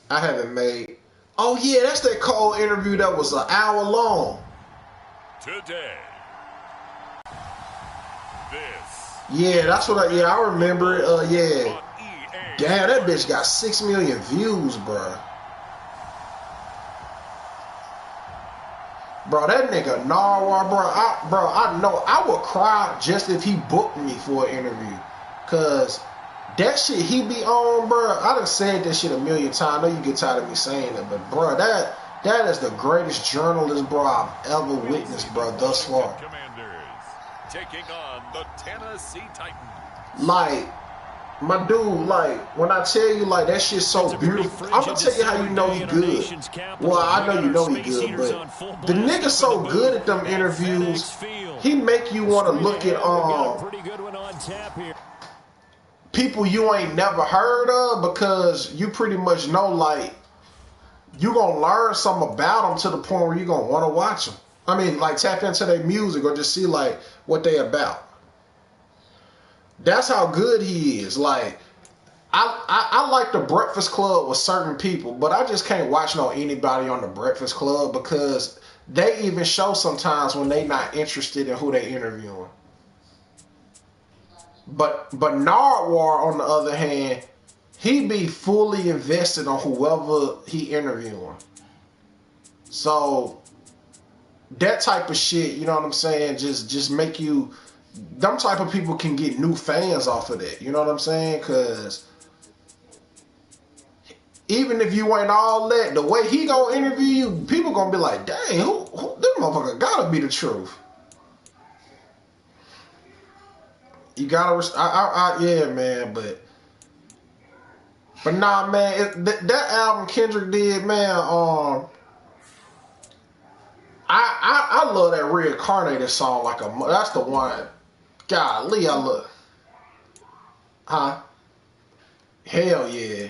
I haven't made. Oh yeah, that's that Cole interview that was an hour long. Today, this. Yeah, that's what I remember it. Yeah. Damn, that bitch got 6 million views, bruh. Bro, that nigga Narwhal, bro, I know I would cry just if he booked me for an interview. Cause that shit he be on, bro, I done said that shit a million times. I know you get tired of me saying it, but bro, that is the greatest journalist, bro, I've ever witnessed, bro, thus far. Commanders taking on the Tennessee Titans. Like, my dude, like, when I tell you, like, that shit's so beautiful, I'm gonna tell you how you know he good. Well, I know you know he good, but the nigga's so good at them interviews, he make you want to look at people you ain't never heard of, because you pretty much know, like, you gonna learn something about them to the point where you gonna want to watch them. I mean, like, tap into their music or just see, like, what they about. That's how good he is. Like, I like the Breakfast Club with certain people, but I just can't watch anybody on the Breakfast Club, because they even show sometimes when they not interested in who they interviewing. But Nardwar, on the other hand, he be fully invested on whoever he interviewing. So that type of shit, you know what I'm saying, just make you, them type of people can get new fans off of that, you know what I'm saying? Because even if you ain't all that, the way he gonna interview you, people gonna be like, dang, who this motherfucker gotta be the truth. You gotta, yeah, man, but nah, man, that album Kendrick did, man, I love that Reincarnated song like that's the one. Golly, I love. Huh? Hell yeah.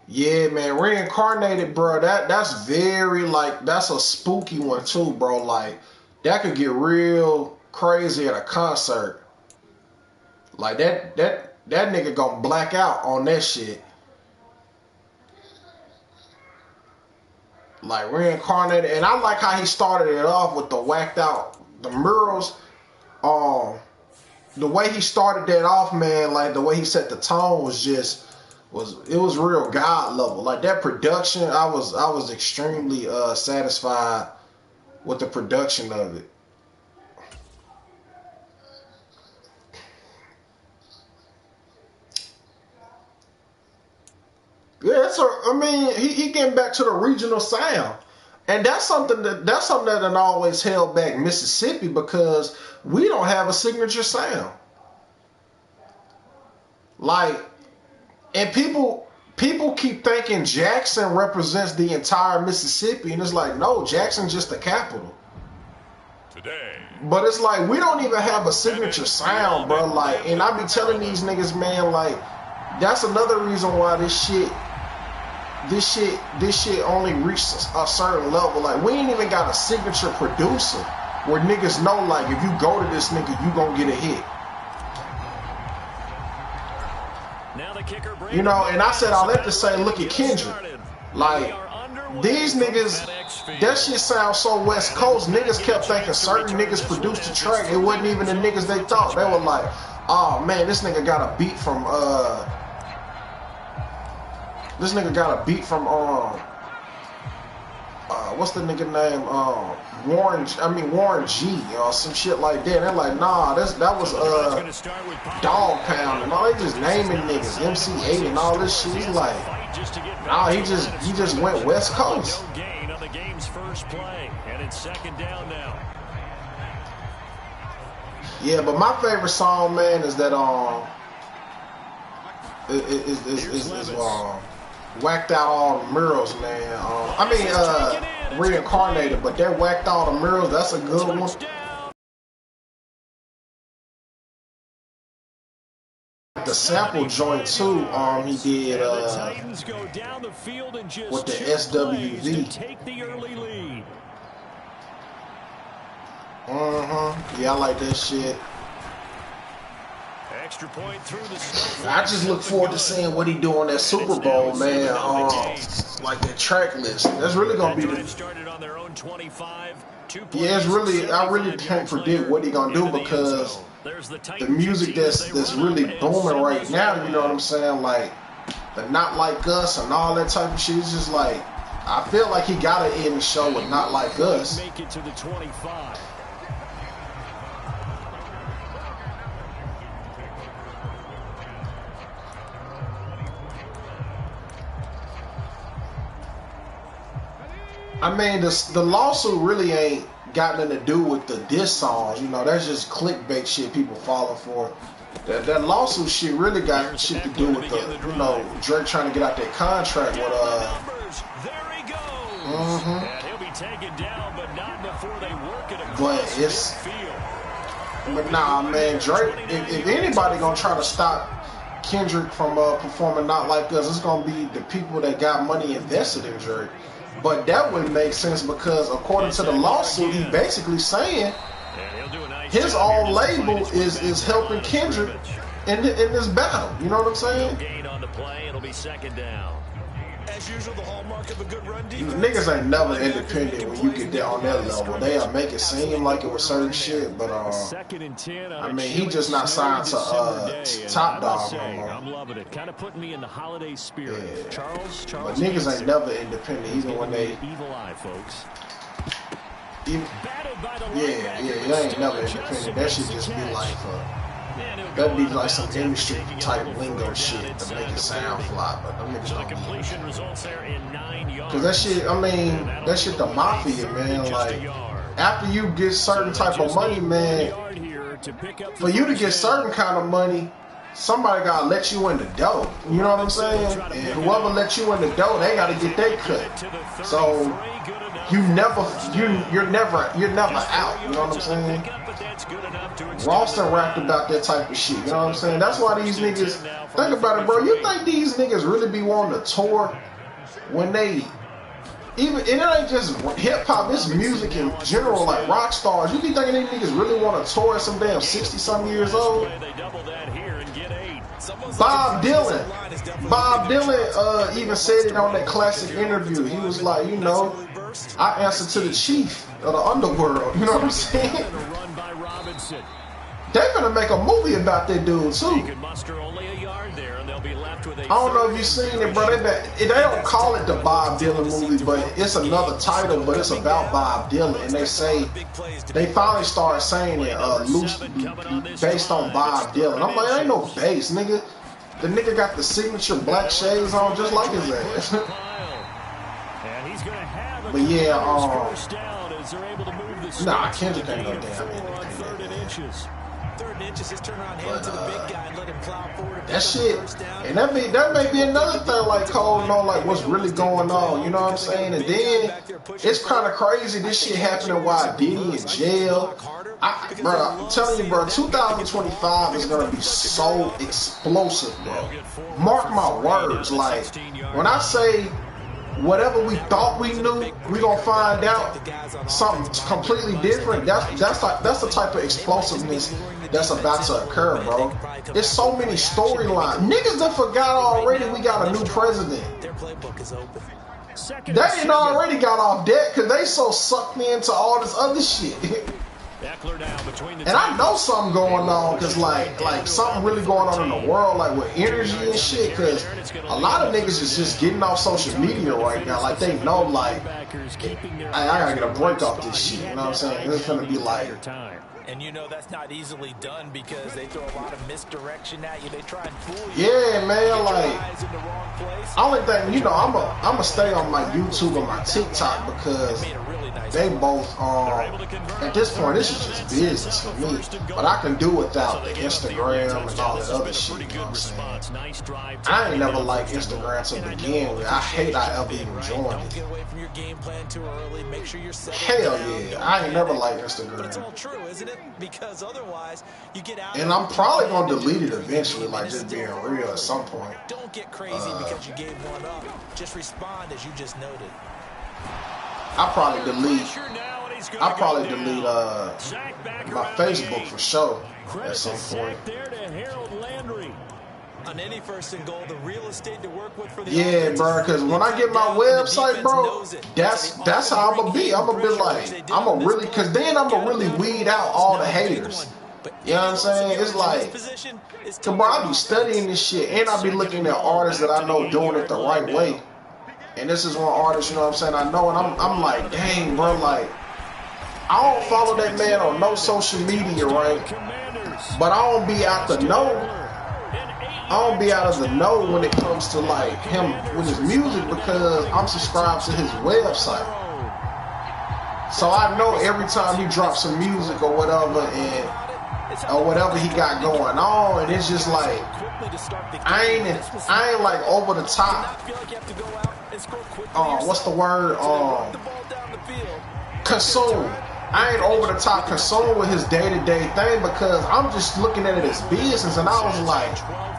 Yeah, man, Reincarnated, bro, that's very, like, that's a spooky one too, bro. Like, that could get real crazy at a concert. Like, that nigga gonna black out on that shit. Like, Reincarnated, and I like how he started it off with the whacked out, the murals. The way he started that off, man, like the way he set the tone was just, it was real God level. Like, that production, I was extremely satisfied with the production of it. Yeah, I mean, he getting back to the regional sound. And that's something that always held back Mississippi, because we don't have a signature sound. Like, and people keep thinking Jackson represents the entire Mississippi, and it's like, no, Jackson's just the capital. Today. But it's like, we don't even have a signature sound, bro. Like, and I be telling these niggas, man, like, that's another reason why this shit only reached a certain level. Like, we ain't even got a signature producer where niggas know, like, if you go to this nigga, you gonna get a hit. You know, and I said all that to say, look at Kendrick. Like, these niggas, that shit sounds so West Coast. Niggas kept thinking certain niggas produced the track. It wasn't even the niggas they thought. They were like, oh man, this nigga got a beat from what's the nigga name? Warren G or some shit like that. They're like, nah, that was Dog Pound and all. They just naming niggas, MC8 and all this shit. He's like, nah, he just went West Coast. Yeah, but my favorite song, man, is that whacked out all the murals, man. Reincarnated, but that whacked all the murals, that's a good one. The sample joint too, he did with the SWV. Yeah, I like that shit. Extra point through the snow. I just look forward to seeing what he do on that Super Bowl, man. Like that track list. That's really gonna be the. Started on their own 25. Yeah, it's really. I really can't predict what he gonna do because the music that's really booming right now. You know what I'm saying? Like the Not Like Us and all that type of shit. It's just like I feel like he gotta end the show with Not Like Us. Make it to the 25. I mean, the lawsuit really ain't got nothing to do with the diss songs. You know, that's just clickbait shit people falling for. That lawsuit shit really got shit to do with the, you know, Drake trying to get out that contract with There he goes. And he'll be taken down, but not before they work it across midfield. But nah, man, Drake. If anybody gonna try to stop Kendrick from performing Not Like Us, it's gonna be the people that got money invested in Drake. But that wouldn't make sense because according to the lawsuit, he basically saying his own label is helping Kendrick in this battle. You know what I'm saying? Gain on the play, it'll be second down. As usual, the hallmark of a good run defense. Niggas ain't never independent when you get there on that level. They'll make it seem like it was certain shit, but I mean, he just not signed to Top Dog no more. I'm loving it. Kind of putting me in the holiday spirit. Yeah. Charles. But niggas ain't never independent, even when they. Evil eye, folks. Yeah, you ain't never independent. That should just be like that'd be like some industry type lingo shit to make it sound fly, but them niggas don't need it. Cause that shit, I mean, that shit the mafia, man. Like after you get certain type of money, man, for you to get certain kind of money, somebody gotta let you in the dough. You know what I'm saying? And whoever let you in the dough, they gotta get their cut. So you're never out. You know what I'm saying? Ralston rapped about that type of shit. You know what I'm saying? That's why these niggas, think about it, bro. You think these niggas really be wanting to tour when they even, and it ain't just hip hop, it's music in general, like rock stars. You be thinking these niggas really want to tour at some damn 60-something years old? Bob Dylan even said it on that classic interview. He was like, you know, I answer to the chief of the underworld. You know what I'm saying? They're gonna make a movie about that dude too. I don't know if you've seen it, bro. They don't call it the Bob Dylan movie, but it's another title, but it's about Bob Dylan. And they say, they finally started saying it loosely based on Bob Dylan. I'm like, ain't no base, nigga. The nigga got the signature black shades on just like his ass. But yeah, nah, Kendrick ain't no damn independent. That shit, and that may be another thing, like Cole know like what's really going on, you know what I'm saying? And then it's kind of crazy this shit happening while Diddy in jail. Bro, I'm telling you, bro, 2025 is gonna be so explosive, bro. Mark my words, like when I say whatever we thought we knew, we gonna find out something completely different. That's the type of explosiveness that's about to occur, bro. There's so many storylines. Niggas done forgot already we got a new president. They didn't already got off deck because they so sucked into all this other shit. And I know something going on because like something really going on in the world, like with energy and shit, because a lot of niggas is just getting off social media right now. Like they know like I gotta get a break off this shit, you know what I'm saying? It's gonna be like, and you know that's not easily done because they throw a lot of misdirection at you. They try and fool you. Yeah, man, like only thing, you know, I'ma stay on my YouTube and my TikTok because they both at this point this is just business for me. But I can do without the Instagram and all that other shit, you know what I'm saying? I ain't never liked Instagram to begin with. I hate I ever even joined it. Hell yeah, I ain't never liked Instagram. Because otherwise you get out, and I'm probably gonna delete it eventually, like just being real at some point. Don't get crazy because you gave one up. Just respond as you just noted. I'll probably delete I'll probably delete my Facebook for sure at some point. On any first and goal, the real estate to work with for the yeah, bro, because when I get my website, bro, that's how I'm gonna be. I'm gonna be like, I'm gonna really, because then I'm gonna really weed out all the haters. You know what I'm saying? It's like, cause bro, I be studying this shit, and I be looking at artists that I know doing it the right way. And this is one artist, you know what I'm saying, I know, and I'm like, dang, bro, like, I don't follow that man on no social media, right? But I don't be out the know. I don't be out of the know when it comes to like him with his music because I'm subscribed to his website. So I know every time he drops some music or whatever or whatever he got going on, and it's just like I ain't like over the top. What's the word? Consume. I ain't over the top consumed with his day-to-day thing because I'm just looking at it as business, and I was like,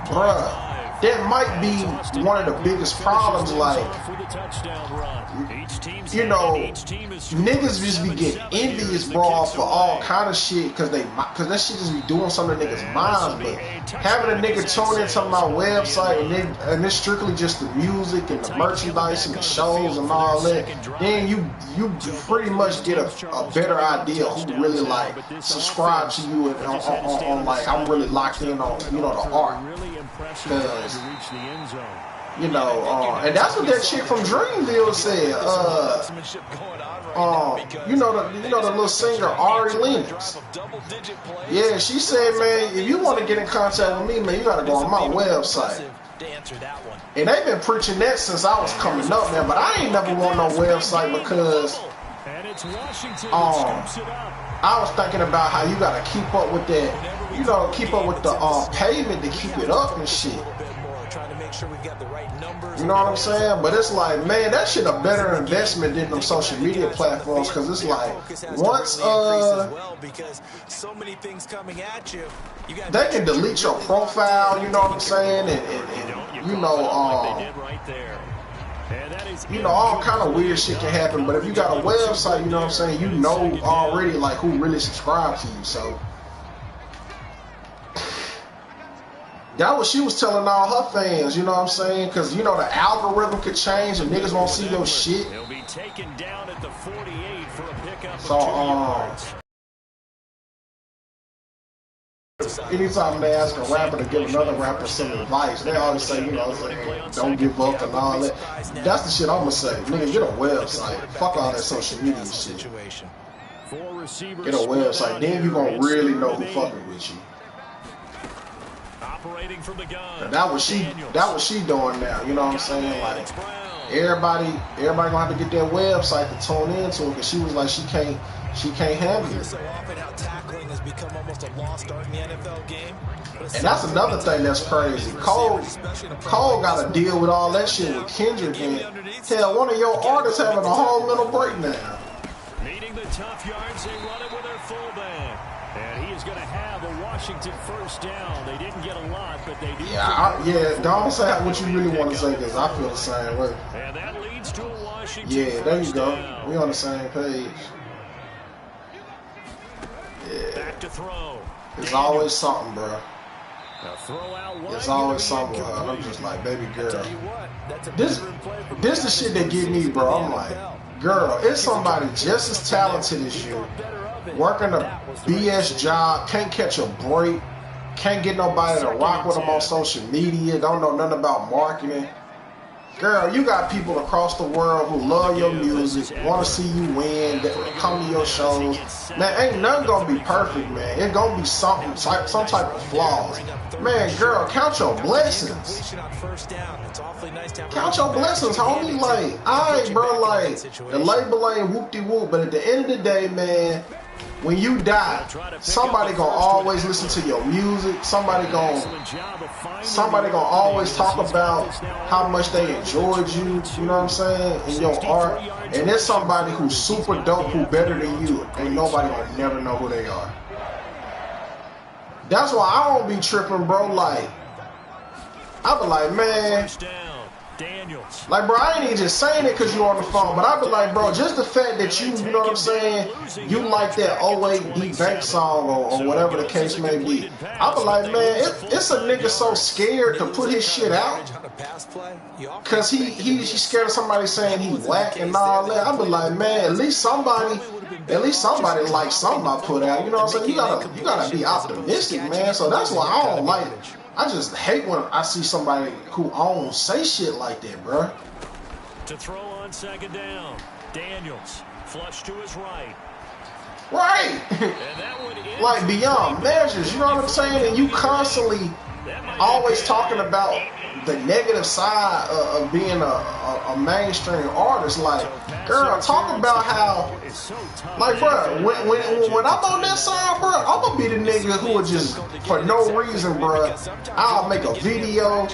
bruh, that might be one of the biggest problems. Like, you know, niggas just be getting envious, bro, for all kind of shit because that shit just be doing something to niggas' minds. But having a nigga tune into my website and it's strictly just the music and the merchandise and the shows and all that, then you pretty much get a better idea who really like subscribe to you and on like I'm really locked in on, you know, the art. Cause, you know, and that's what that chick from Dreamville said. You know the little singer Ari Lennox. Yeah, she said, man, if you want to get in contact with me, man, you gotta go on my website. And they've been preaching that since I was coming up, man. But I ain't never want no website because I was thinking about how you gotta keep up with that, you know, keep up with the payment to keep it up and shit. You know what I'm saying? But it's like, man, that shit a better investment than them social media platforms, because it's like once they can delete your profile, you know what I'm saying, and you know all kind of weird shit can happen. But if you got a website, you know what I'm saying, you know already like who really subscribes to you. So that was she was telling all her fans, you know what I'm saying? Because, you know, the algorithm could change and niggas won't see your shit. He'll be taken down at the 48 for a pickup so, anytime they ask a rapper to give another rapper some advice, they always say, you know, don't give up and all that. That's the shit I'm going to say. Nigga, get a website. Fuck all that social media shit. Get a website. Then you going to really know who fucking with you. From the gun. That was she doing now, you know what I'm saying? Like everybody gonna have to get their website to tune into it, because she was like she can't handle it. And that's another thing that's crazy. Cole got to deal with all that shit with Kendrick, and hell, one of your artists having a whole mental breakdown. Needing the tough yards, they run it with their fullback. And he is going to have a Washington first down. They didn't get a lot, but they did. Yeah, don't say what you really want to say, because I feel the same way. And that leads to a Washington there you go. Down. We on the same page. Yeah. Back to throw. It's always something, bro. It's always something with her. I'm just like, baby girl. This the shit that get me, bro. I'm like, girl, it's somebody just as talented as you, working a BS job, can't catch a break, can't get nobody to rock with them on social media, don't know nothing about marketing. Girl, you got people across the world who love your music, want to see you win, that come to your shows. Man, ain't nothing gonna be perfect, man. It's gonna be some type of flaws. Man, girl, count your blessings. Count your blessings, homie. Like, alright, bro, like, the label ain't whoop-de-whoop, but at the end of the day, man, when you die, somebody gonna always listen to your music. Somebody gonna always talk about how much they enjoyed you. You know what I'm saying? In your art, and there's somebody who's super dope, who better than you, and nobody gonna never know who they are. That's why I don't be tripping, bro. Like, I be like, man, Daniels. Like, bro, I ain't even just saying it because you're on the phone, but I be like, bro, just the fact that you know what I'm saying, you like that 08 D-Bank song or whatever the case may be. I be like, man, it's a nigga so scared to put his shit out because he's scared of somebody saying he whack and all that. I be like, man, at least somebody likes something I put out. You know what I'm saying? You gotta be optimistic, man. So that's why I don't like it. I just hate when I see somebody who owns say shit like that, bro. To throw on second down, Daniels flush to his right. Right. Like beyond measures, you know what I'm saying? And you constantly always talking about the negative side of being a mainstream artist. Like, girl, talk about how, like, bro, when I'm on that side, bro, I'm gonna be the nigga who would just, for no reason, bro, I'll make a video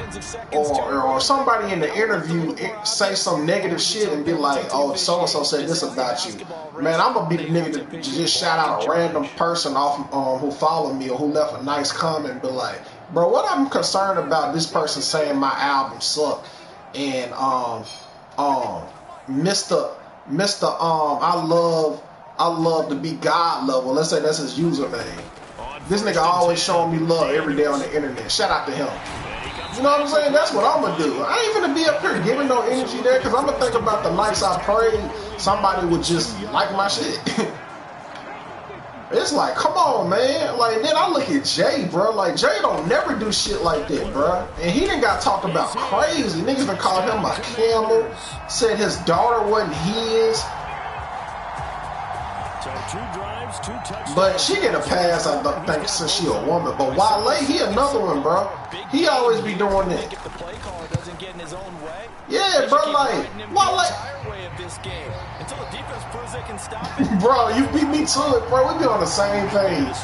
or somebody in the interview say some negative shit and be like, oh, so-and-so said this about you. Man, I'm gonna be the nigga to just shout out a random person off who followed me or who left a nice comment and be like, bro, what I'm concerned about this person saying my album sucked and Mr. I love to be God level. Let's say that's his username. This nigga always showing me love every day on the internet. Shout out to him. You know what I'm saying? That's what I'm gonna do. I ain't gonna be up here giving no energy there because I'm gonna think about the nights I prayed somebody would just like my shit. It's like, come on, man. Like, then I look at Jay, bro. Like, Jay don't never do shit like that, bro. And he done got talked about crazy. Niggas done called him a camel. Said his daughter wasn't his. So 2 drives, 2 touchdowns. But she get a pass, I think, since she a woman. But Wale, he another one, bro. He always be doing that. Yeah, bro, like, Wale. Bro, you beat me to it, bro. We be on the same page.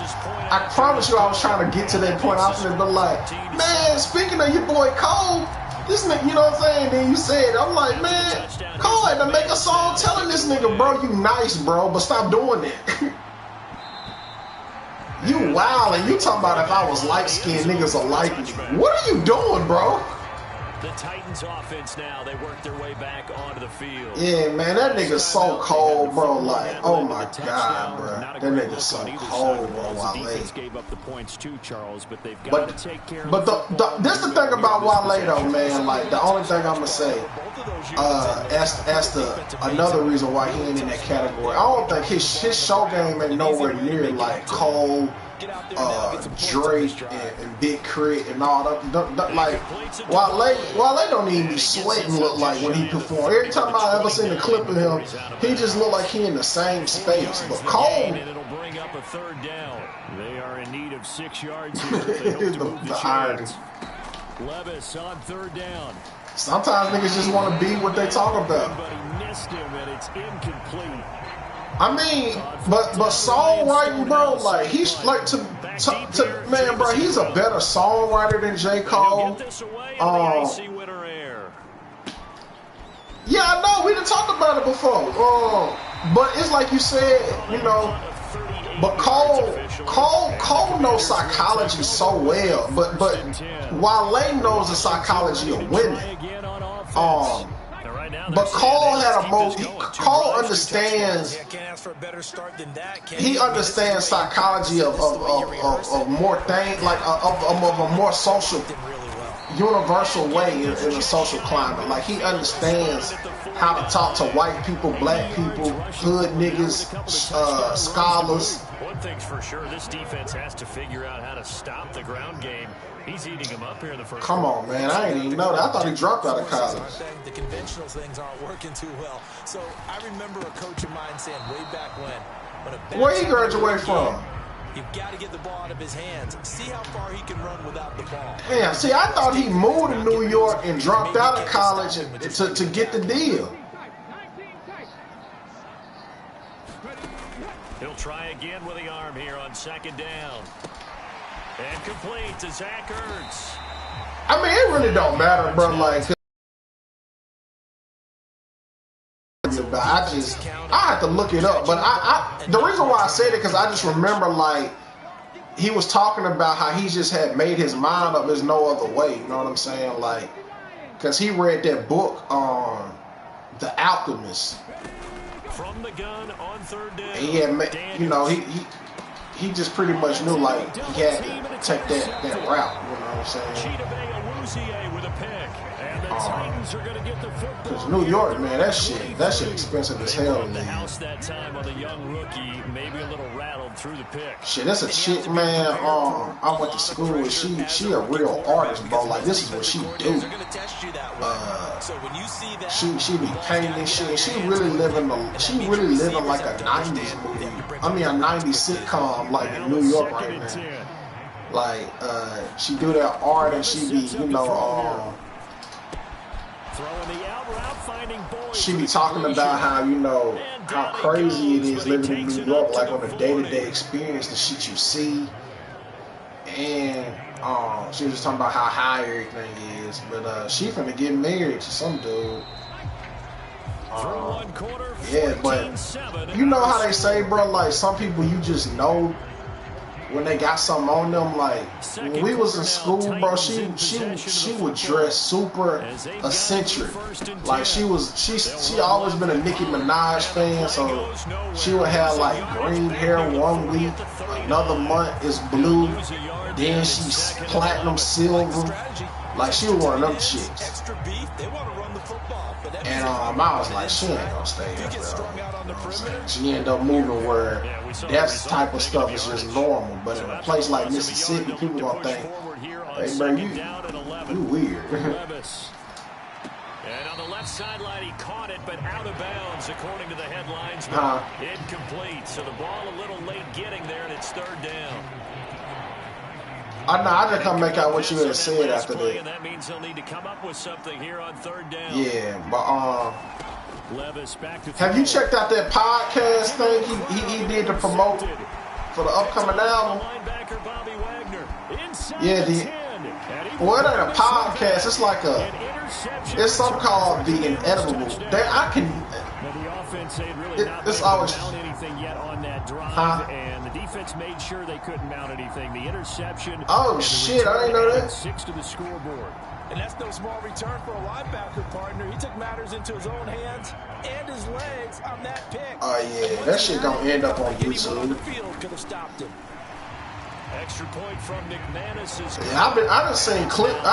I promise you I was trying to get to that point. I was just like, man, speaking of your boy Cole, this nigga, you know what I'm saying? Then you said, I'm like, man, Cole had to make a song telling this nigga, bro, you nice, bro, but stop doing that. You wild, and you talking about if I was light-skinned, niggas will like me. What are you doing, bro? The Titans offense now, they work their way back onto the field. Yeah, man, that nigga's so cold, bro. Like, oh my God, bro. That nigga's so cold, bro, Wale. Gave up the points too, Charles, but they've got to take care of this the thing about Wale though, man. Like, the only thing I'm gonna say, as the another reason why he ain't in that category, I don't think his show game ain't nowhere near like Cole, Drake and Big Crit and all that. Like, Wale don't even be sweating look like when he perform. Every time I ever seen a clip of him, he just look like he in the same space. But Cole, it'll bring up a 3rd down. They are in need of 6 yards here. the irony. Levis on 3rd down. Sometimes niggas just want to be what they talk about. But he missed him and it's incomplete. I mean, but songwriting, bro, like, he's like to man, bro, he's a better songwriter than J. Cole. Yeah, I know, we done talked about it before. But it's like you said, you know, but Cole knows psychology so well, but Wale knows the psychology of women. But Cole had a more. Cole understands. He understands psychology of more things, like of a more social, universal way in a social climate. Like, he understands how to talk to white people, black people, hood niggas, scholars. One thing's for sure, this defense has to figure out how to stop the ground game. He's eating him up here in the first. Come on, man. I ain't even know that. I thought he dropped out of college. The conventional things aren't working too well. So I remember a coach of mine saying way back when where he graduated from? You've got to get the ball out of his hands. See how far he can run without the ball. Damn, see, I thought he moved to New York and dropped out of college to get the deal. He'll try again with the arm here on 2nd down. And complete to Zach Ertz. I mean, it really don't matter, bro. Like, I have to look it up. But the reason why I said it, because I just remember, like, he was talking about how he just had made his mind up. There's no other way. You know what I'm saying? Like, because he read that book on The Alchemist. From the gun on third down. And he had, you know, he just pretty much knew like he had to take that route. You know what I'm saying? With a pick. And the Titans are going to get the football. Because New York, man, that shit expensive as hell. The house that time on the young rookie, maybe a little rattled through the pick. Shit, that's a chick, man. I went to school with. She a real artist, bro. Like this is what she do. She be painting shit. And she really living like a '90s movie. I mean a '90s sitcom, like in New York right now. Like she do that art and she be, you know, she be talking about how, you know, how crazy it is living in New York, like on a day-to-day experience, the shit you see. And she was just talking about how high everything is. But she finna get married to some dude. Yeah, but you know how they say, bro, like some people you just know when they got something on them. Like when we was in school, bro, she would dress super eccentric. Like she always been a Nicki Minaj fan, so she would have like green hair one week, another month is blue, then she's platinum silver. Like she was one of them chicks. And I was like, she ain't gonna stay there, bro. She ended up moving where that type of stuff is just normal. But in a place like Mississippi, people gonna think, hey, bro, you weird. And on the left sideline, he caught it, but out of bounds, according to the headlines. Incomplete. So the ball a little late getting there, and it's third down. I just can't make out what you had said after that. And that means he'll need to come up with something here on third down. Yeah, but Levis back to have you checked out that podcast thing he did to promote for the upcoming album? Yeah, well, it ain't a podcast. It's like it's something called The Inedible. It's always anything yet on that drive, and the defense made sure they couldn't mount anything. The interception. Oh shit! I didn't know that. 6 to the scoreboard, and that's no small return for a linebacker partner. He took matters into his own hands and his legs on that pick. Oh yeah, that shit gonna end up on YouTube. On the field could have stopped him. Extra point from McManus. Yeah, I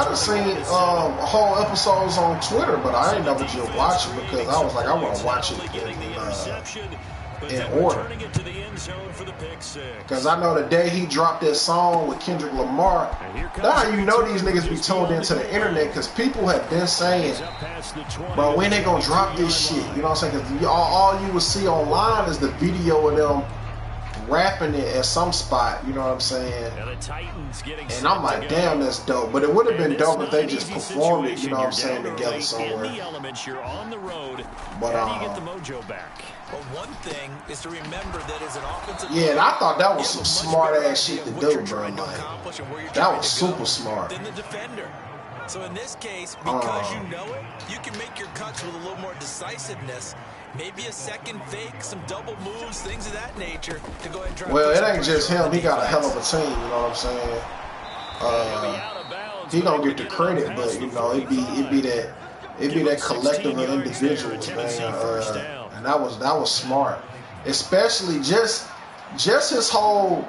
done seen whole episodes on Twitter, but I ain't never just watch it because I was like, I want to watch it in order. Because I know the day he dropped that song with Kendrick Lamar, that's how you know these niggas be tuned into the internet, because people have been saying, bro, when they gonna drop this shit? You know what I'm saying? Because all you will see online is the video of them rapping it at some spot, you know what I'm saying? And I'm like, damn, that's dope. But it would have been dope if they just performed it, you know what I'm saying, together somewhere. But But one thing is to remember that as an offensive yeah, and I thought that was some smart ass shit to do, bro. Like, that was super smart. Than the defender. So in this case, because you know it, you can make your cuts with a little more decisiveness. Maybe a second fake, some double moves, things of that nature to go ahead and try. Well, it ain't just him. He got a hell of a team, you know what I'm saying? He don't get the credit, but you know, it be that collective of individuals, man. And that was smart. Especially just his whole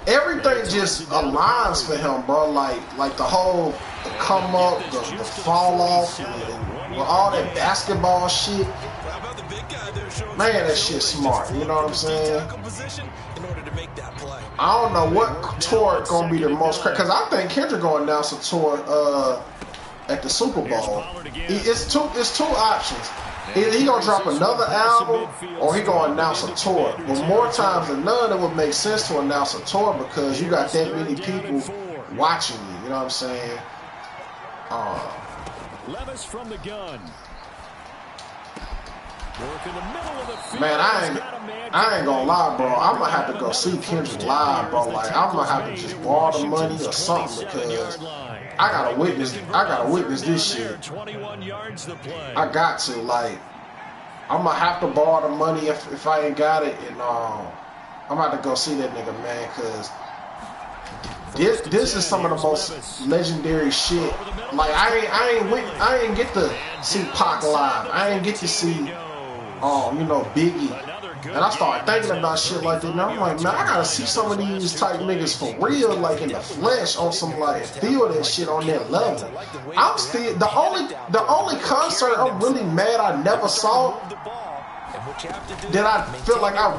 everything just aligns for him, bro. Like the whole come up, the fall off, and all that basketball shit. Man, that shit's smart. You know what I'm saying? I don't know what tour gonna be the most crazy, because I think Kendrick gonna announce a tour at the Super Bowl. It's two options. Either he gonna drop another album or he gonna announce a tour. But more times than none, it would make sense to announce a tour because you got that many people watching you. You know what I'm saying? Levis from the gun. Man, I ain't gonna lie, bro. I'm gonna have to go see Kendrick live, bro. Like, I'm gonna have to just borrow the money or something because I gotta witness this shit. I got to, like, I'm gonna have to borrow the money if I ain't got it, and I'm about to go see that nigga, man, because this is some of the most legendary shit. Like I ain't get to see Pac live. I ain't get to see you know, Biggie. And I started thinking about shit like that. And I'm like, man, I gotta see some of these type niggas for real, like in the flesh, on some like feel that shit on that level. I'm still the only concert I'm really mad I never saw that I feel like I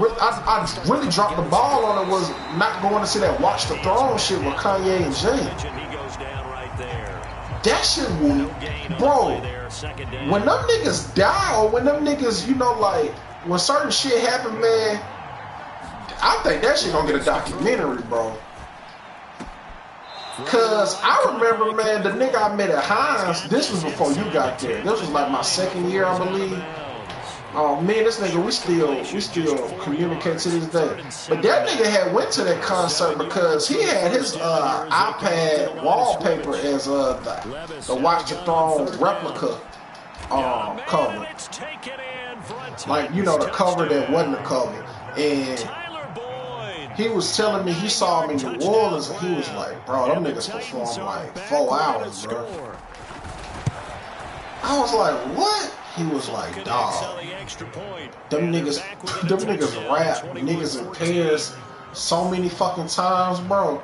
really dropped the ball on it was not going to see that Watch the Throne shit with Kanye and Jay. That shit will, bro. When them niggas die or when them niggas, you know, like when certain shit happen, man, I think that shit gonna get a documentary, bro. Cause I remember, man, the nigga I met at Hines, this was before you got there. This was like my second year, I believe. Me and this nigga, we still communicate to this day. But that nigga had went to that concert because he had his iPad wallpaper as the Watch the Throne replica cover. Like, you know, the cover that wasn't the cover. And he was telling me he saw him in New Orleans and he was like, bro, them niggas performed like 4 hours, bro. I was like, what? He was like, dog, them niggas rap niggas in pairs so many fucking times, bro.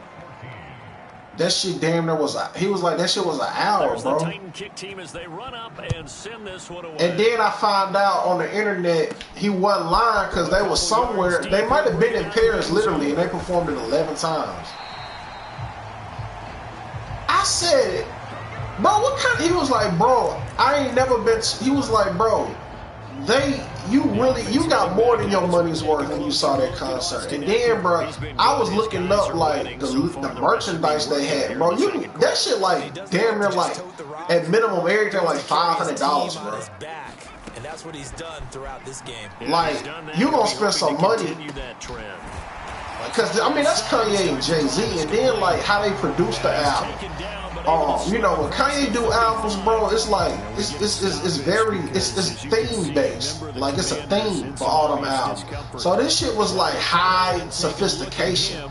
That shit damn near was he was like, that shit was an hour, bro. And then I found out on the internet he wasn't lying because they was somewhere, they might have been in Paris literally, and they performed it 11 times. I said, bro, what kind of, he was like, bro, I ain't never been, he was like, bro, you got more than your money's worth when you saw that concert. And then, bro, I was looking up like the merchandise they had, bro. That shit like damn near like at minimum everything like $500, bro. And that's what he's done throughout this game. Like you gonna spend some money. Because I mean that's Kanye and Jay-Z, and then like how they produce the album. You know, when Kanye do albums, bro, it's like it's theme based. Like it's a theme for all them albums. So this shit was like high sophistication.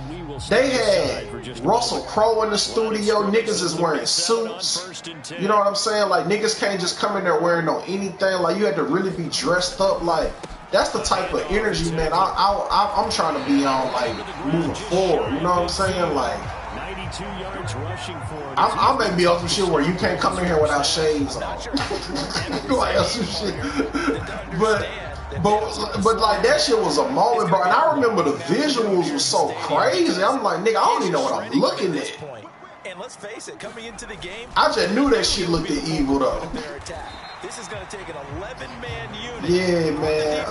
They had Russell Crowe in the studio. Niggas is wearing suits. You know what I'm saying? Like niggas can't just come in there wearing no anything. Like you had to really be dressed up. Like that's the type of energy, man. I'm trying to be on, like moving forward. You know what I'm saying? Like. I may be on some shit where you can't come in here without shades on. Like some shit. But like that shit was a moment, bro. And I remember the visuals was so crazy. I'm like, nigga, I don't even know what I'm looking at. And let's face it, coming into the game, I just knew that shit looked evil though. This is going to take an 11-man unit. Yeah, man.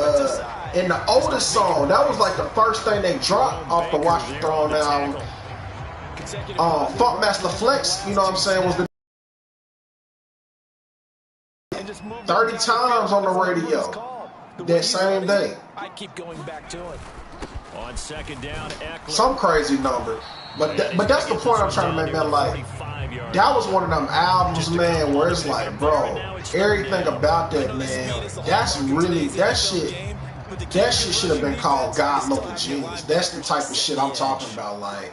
And the oldest song, that was like the first thing they dropped off the Watch the Throne album. Funkmaster Flex, you know what I'm saying, was the 30 times on the radio that same day. I keep going back to it. On second down, some crazy number. But that's the point I'm trying to make, man. Like, that was one of them albums, man, where it's like, bro, everything about that, man, that's really, that shit should have been called God Local Genius. That's the type of shit I'm talking about, like.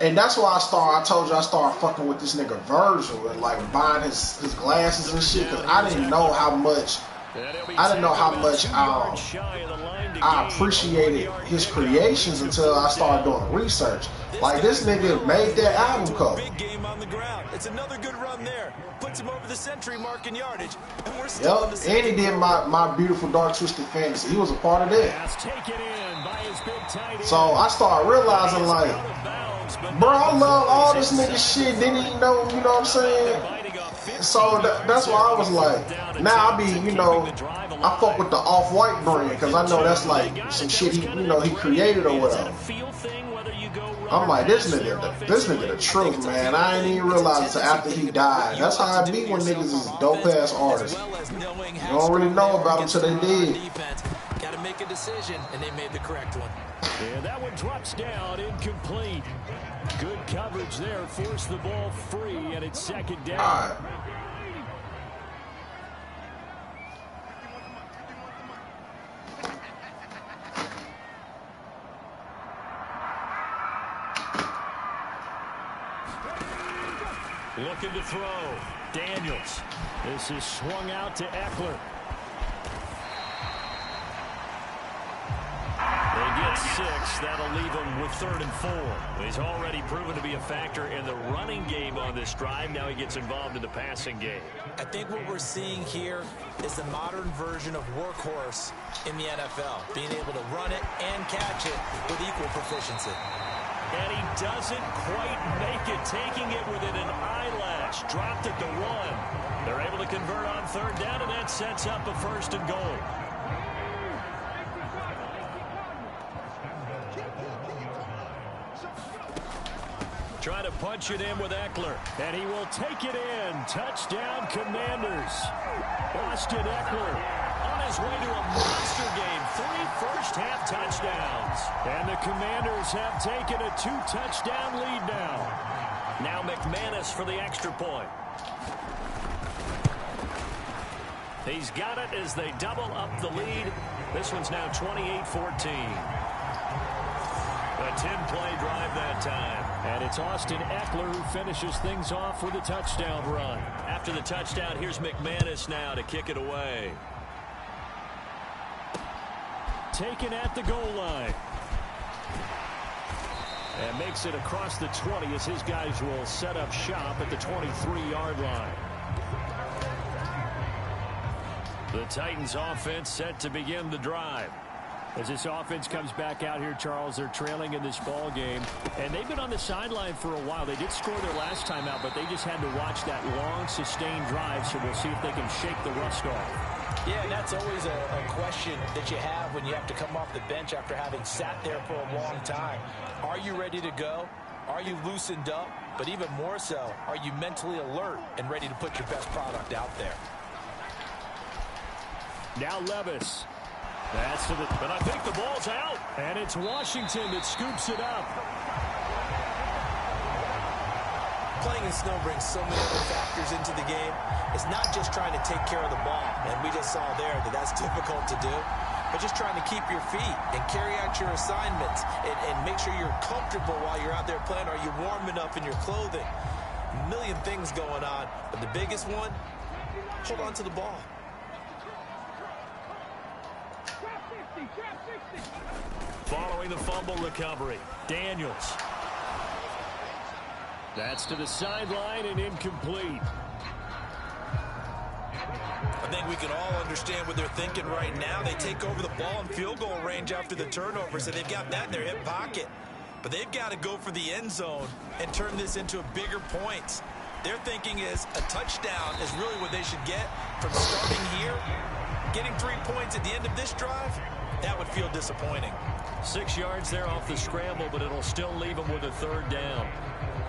And that's why I told you I started fucking with this nigga Virgil and like buying his glasses and shit, because I didn't know how much I appreciated his creations until I started doing research. Like this nigga made that album cover. Big game on the ground. It's another good run there. Puts him over the century mark in yardage. And we're still in the and he did my Beautiful Dark Twisted Fantasy. He was a part of that. So I started realizing, like, bro, I love all this nigga shit. Didn't even know, you know what I'm saying? So that's why I was like, now I be, you know, I fuck with the Off-White brand because I know that's like some shit he created or whatever. I'm like, this nigga the truth, man. I ain't even realize until after he died. That's how I be when niggas is dope ass artists. You don't really know about them till they did. Got to make a decision, and they made the correct one. Yeah, that one drops down, incomplete. Good coverage there, forced the ball free, and it's second down. All right. Looking to throw. Daniels. This is swung out to Eckler. They get 6. That'll leave him with 3rd and 4. He's already proven to be a factor in the running game on this drive. Now he gets involved in the passing game. I think what we're seeing here is the modern version of workhorse in the NFL, being able to run it and catch it with equal proficiency. And he doesn't quite make it, taking it within an eyelash. Dropped at the 1. They're able to convert on 3rd down, and that sets up a 1st and goal. Trying to punch it in with Eckler, and he will take it in. Touchdown, Commanders. Austin Eckler on his way to a monster game. 3 first-half touchdowns. And the Commanders have taken a 2-touchdown lead now. Now McManus for the extra point. He's got it as they double up the lead. This one's now 28-14. A 10-play drive that time. And it's Austin Eckler who finishes things off with a touchdown run. After the touchdown, here's McManus now to kick it away. Taken at the goal line. And makes it across the 20 as his guys will set up shop at the 23-yard line. The Titans offense set to begin the drive. As this offense comes back out here, Charles, they're trailing in this ball game. And they've been on the sideline for a while. They did score their last time out, but they just had to watch that long, sustained drive. So we'll see if they can shake the rust off. Yeah, and that's always a question that you have when you have to come off the bench after having sat there for a long time. Are you ready to go? Are you loosened up? But even more so, are you mentally alert and ready to put your best product out there? Now Levis. That's to the, but I think the ball's out. And it's Washington that scoops it up. Playing in snow brings so many other factors into the game. It's not just trying to take care of the ball, and we just saw there that that's difficult to do, but just trying to keep your feet and carry out your assignments and make sure you're comfortable while you're out there playing. Are you warm enough in your clothing? A million things going on, but the biggest one, hold on to the ball. Following the fumble recovery, Daniels. That's to the sideline and incomplete. I think we can all understand what they're thinking right now. They take over the ball in field goal range after the turnover, so they've got that in their hip pocket. But they've got to go for the end zone and turn this into bigger points. Their thinking is a touchdown is really what they should get from starting here. Getting 3 points at the end of this drive, that would feel disappointing. 6 yards there off the scramble, but it'll still leave them with a 3rd down.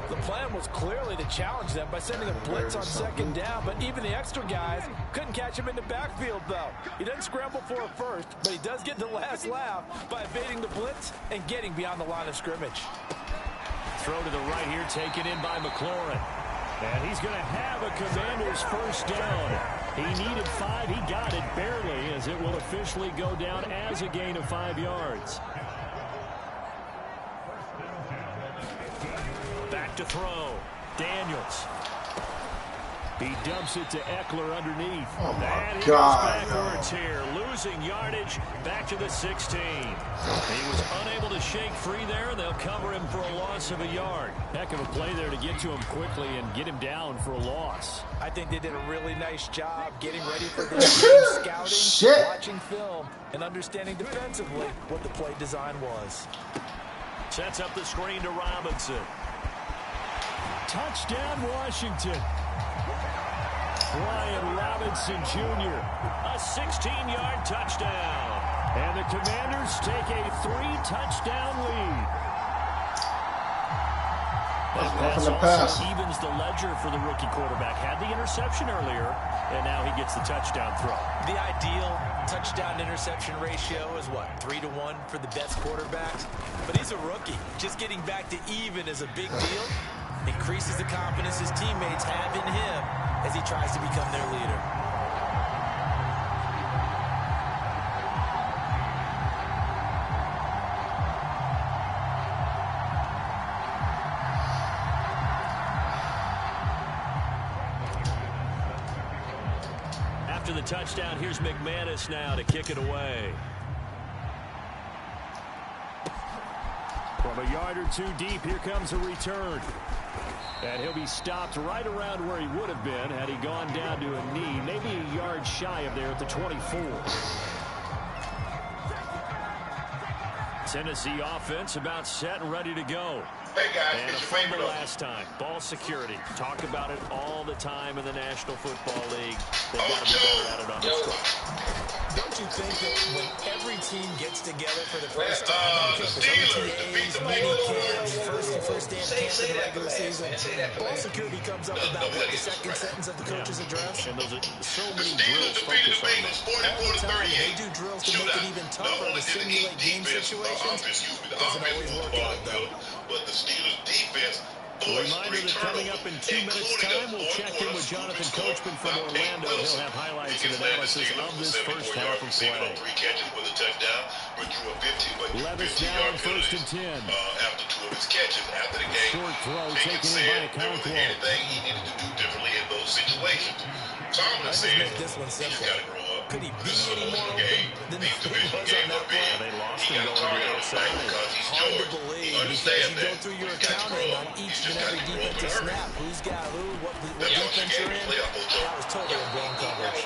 The plan was clearly to challenge them by sending a blitz on 2nd down, but even the extra guys couldn't catch him in the backfield, though. He doesn't scramble for a first, but he does get the last laugh by evading the blitz and getting beyond the line of scrimmage. Throw to the right here, taken in by McLaurin. And he's going to have a Commanders 1st down. He needed 5. He got it barely, as it will officially go down as a gain of 5 yards. Back to throw. Daniels. He dumps it to Eckler underneath. Oh, my and he God, goes backwards here, losing yardage back to the 16. He was unable to shake free there. They'll cover him for a loss of a yard. Heck of a play there to get to him quickly and get him down for a loss. I think they did a really nice job getting ready for this game, scouting, watching film, and understanding defensively what the play design was. Sets up the screen to Robinson. Touchdown, Washington. Brian Robinson Jr., a 16-yard touchdown. And the Commanders take a 3-touchdown lead. That pass also evens the ledger for the rookie quarterback. Had the interception earlier, and now he gets the touchdown throw. The ideal touchdown-interception ratio is what, 3-to-1 for the best quarterbacks? But he's a rookie. Just getting back to even is a big deal. Increases the confidence his teammates have in him as he tries to become their leader. after the touchdown. Here's McManus now to kick it away. From a yard or two deep, here comes a return. And he'll be stopped right around where he would have been had he gone down to a knee, maybe a yard shy of there at the 24. Tennessee offense about set and ready to go. Hey guys, and a fumble last time. Ball security. Talk about it all the time in the National Football League. They've got to be better at it on this front. Don't you think that when every team gets together for the first time, the Steelers, mini camp, first day of camp in the regular season, ball security comes up about the second sentence of the coach's address? And those are so many Steelers drills defeated focused the on Bengals that. 44 to 38. They do drills to make it even tougher to simulate game situations. Doesn't always work out, though. But the Steelers defense. Reminder that coming up in 2 minutes' time, we'll check in with Jonathan Coachman from Orlando. He'll have highlights and analysis of this first half of play. Levis now on 1st and 10. After 2 of his catches after the game. Short throw taken in by a count call. Anything he needed to do differently in those situations. Tomlin said this one he's got to grow up. Could he be any more open than he was on that play? They lost him going to the outside. Hard to believe because you go through your accounting on each and every defensive snap. Who's got who, what defense you're in. That was totally in blown coverage.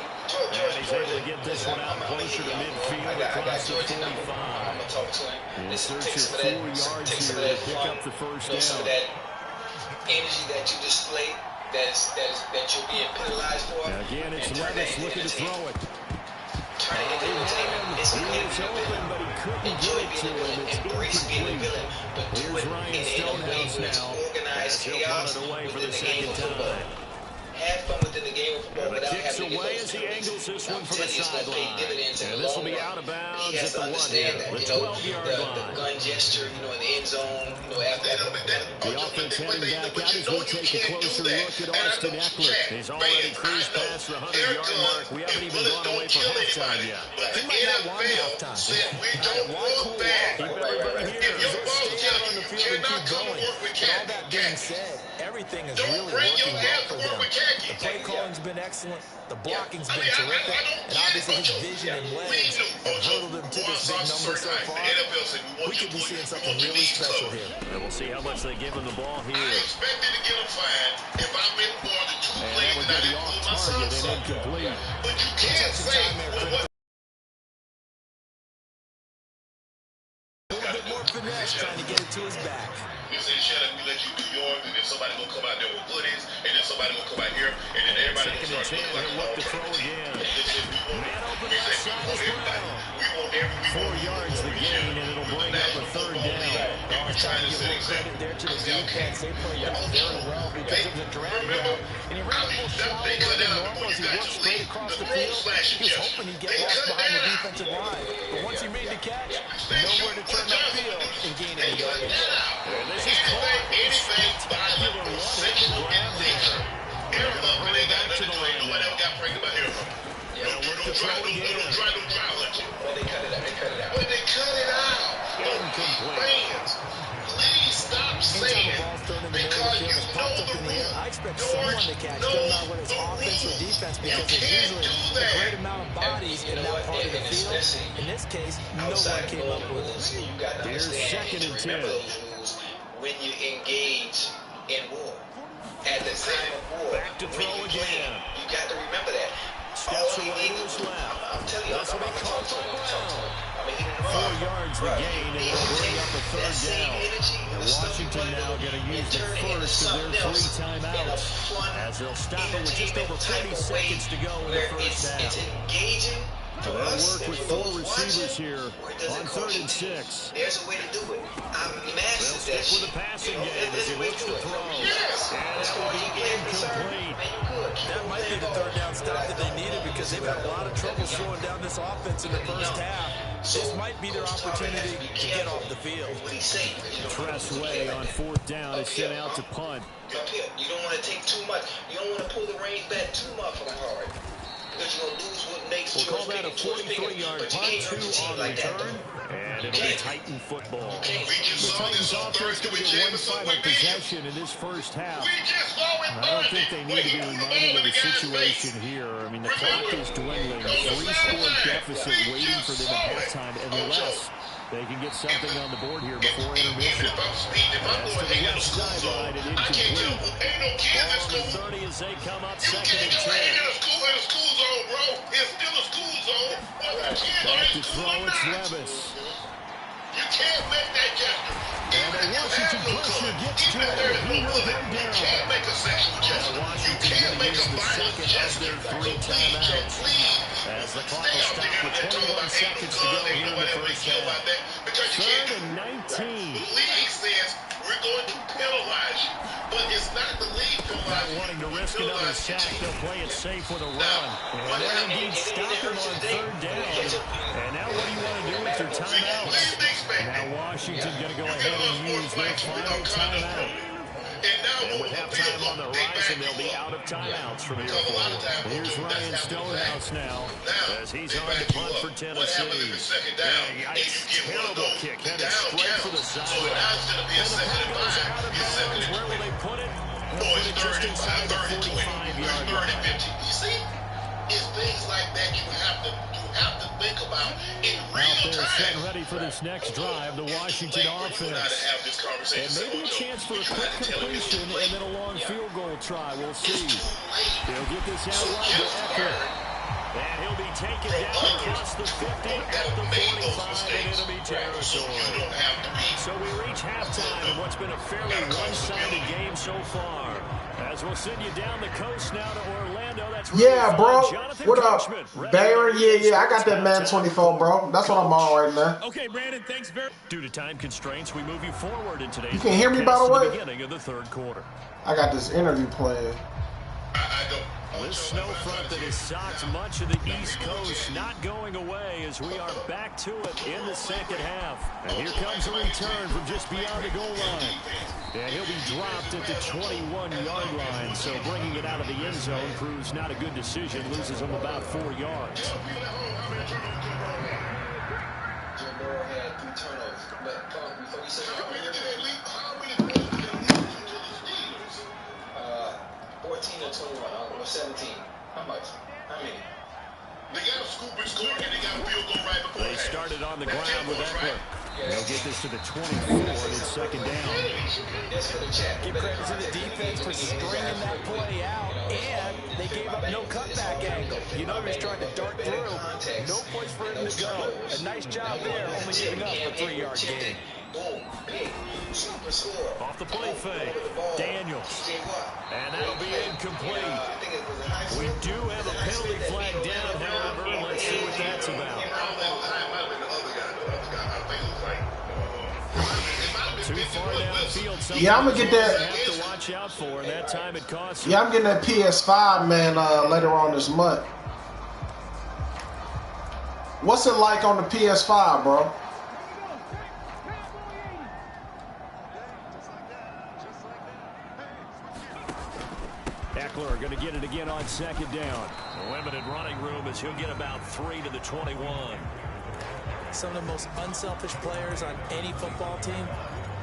And he's able to get this one out closer to midfield across the 45. We'll search for 4 yards here to pick up the first down. Some of that energy that you display that you're being penalized for. Now again, it's Levis looking to throw it. Turn it into entertainment. It's He was open, but he couldn't get it to him. It's incomplete. Here's Ryan Stonehouse now. Organized He'll chaos punt it away for within the the game second of football. time. Have fun within the game of football And the without kicks having to away get as he angles this one from the It's gonna pay sideline. dividends in And the this will long be run. out of He bounds has at to the 1 understand here, that, the you know, 12-yard the line. gun gesture, you know, in the end zone, you know, after The offense heading back out as we take a closer look at Austin Eckler. He's already cruised past the 100-yard mark. We haven't even gone away for halftime yet. He might not want halftime. We don't want that. Keep everybody here. If your boss Stay tells out on you the you field and cannot keep come going. to work with But all that being khakis, said, everything is don't really bring your working well ass to for work them. with khakis. The play calling's been excellent. The blocking's been I terrific. don't And get obviously his Ocho. vision and We legs knew have Ocho hurdled him to this big number so far. The NFL said We could be seeing something really special here. And we'll see how much they give him the ball here. I expected to get a fine if I meant more than 2 And plays we're that I going to be didn't off pull my target socks and up. incomplete. But you can't say what A little bit more finesse trying to get it to his back. we say shut up, we let you do yours, and then somebody gonna come out there with goodies, and then somebody gonna come out here, and then everybody Second gonna and 10, start looking like he'll a look long to throw again. Man open We say outside we as want everybody. well. We want every 4 yards the gain, and it'll bring up a 3rd down. We're trying to set example. There to the defense. They played very well because of the drag route. And he ran a little shallower than normal as he worked straight across the field. He was hoping he'd get lost behind the defensive line. But once he made the catch, nowhere to turn upfield and gain any yardage. And this is caught. Spectacular one-handed grab there. Everybody got nothing to do. Nobody ever got pregnant by here. Look to throw again. When they cut it out, they cut it out. When they cut it out. Incomplete. Fans, please stop saying because you know the rule. I expect someone to catch, doesn't matter whether it's offense or defense, because there's usually a great amount of bodies in that part of the field. In this case, no one came up with it. You got to Here's understand 2nd and 10. remember those rules when you engage in war. At the time of war, Back to throw again. you got to remember that. Steps away to his left. I'm telling you, This will be I'm caught talking by to him. Brown. I mean, he didn't 4 run. yards the gain, and it'll bring up a 3rd down. And Washington now going to use the first of their 3 timeouts as they'll stop it with just over 30 seconds to go in the first half. It's engaging. They'll work with 4 receivers here on 3rd and 6. There's a way to do it. I They'll mastered stick that with shit. the passing You know, game as there's he a way looks to to do it. throw. Yes. And As that far will as you be get concerned, incomplete. man, you good. That might be the 3rd down stop that they needed because they've had a lot of trouble slowing down this offense in the first half. This might be their opportunity to get off the field. What he's saying. Tress Way on 4th down is sent out to punt. Up here, you don't want to take too much. You don't want to pull the reins back too much hard. because you're going to lose what makes We'll call that a 43-yard punt, 2 on the return, and it'll be Titan football. The Titans offense going to get one final possession in this first half. I don't think they need to be reminded of the situation here. I mean, the clock is dwindling. 3-score deficit waiting for them at halftime, unless they can get something on the board here before intermission. That's to the left sideline and incomplete. Ball on the 30 as they come up, second and 10. Back to throw, it's Levis. You can't make that gesture. And a Washington pressure gets to it. He will go down. You can't make a sexual gesture. You can't make a violent gesture. So please. As the clock will stop with 21 seconds to go here in the first half. Third and 19. The league says we're going to penalize you. But it's not the league penalizing. Not wanting to risk another sack, they'll play it safe with a run. And they'll indeed stop him on third down. And now what do you want to do with your timeouts? Now Washington going to go ahead and use their final timeout. And with halftime on the horizon, they'll be out of timeouts from here forward. Here's Ryan Stonehouse now, as he's on to punt for Tennessee. Yikes, terrible kick, headed straight for the sideline. And the punt goes out of bounds. Where will they put it? They'll put it just inside the 45-yard line. You see, it's things like that you have to think about in real Out there time. set ready for this next drive, the Washington offense. And maybe a chance for a quick completion and then a long field goal try. We'll see. They'll get this out wide to Eckler. And he'll be taken down across the 50 at the 45, and it'll be territory. So we reach halftime in what's been a fairly one-sided game so far. As we'll send you down the coast now to Orlando. That's Yeah, bro. Jonathan What up, Coachman. Baron? Yeah, I got that man 24, bro. That's what I'm on right now. Okay, Brandon, thanks very much. Due to time constraints, we move you forward in today's You can hear me, by the way? beginning of the third quarter. I got this interview playing. This snow front that has socked much of the East Coast not going away as we are back to it in the second half. And here comes a return from just beyond the goal line. And he'll be dropped at the 21-yard line, so bringing it out of the end zone proves not a good decision, loses him about 4 yards. Joe Burrow had 3 turnovers. But before you say 14 or 21, or 17. How much? How many? They got a scoop and score, and they got a field goal right before. They started on the ground with Eckler. They'll get this to the 24, and it's second down. Give credit to the defense for stringing that play out, and they gave up no cutback angle. You know he was trying to dart through. No place for him to go. A nice job there, only giving up a 3-yard gain. Off the play fake, Daniels. And that'll be incomplete. We do have a penalty flag down, however. Let's see what that's about. Too far downfield. Yeah, I'm gonna get that. Have to watch out for. That time it costs. Yeah, I'm getting that PS5, man, later on this month. What's it like on the PS5, bro? Eckler going to get it again on second down. Limited running room as he'll get about 3 to the 21. Some of the most unselfish players on any football team,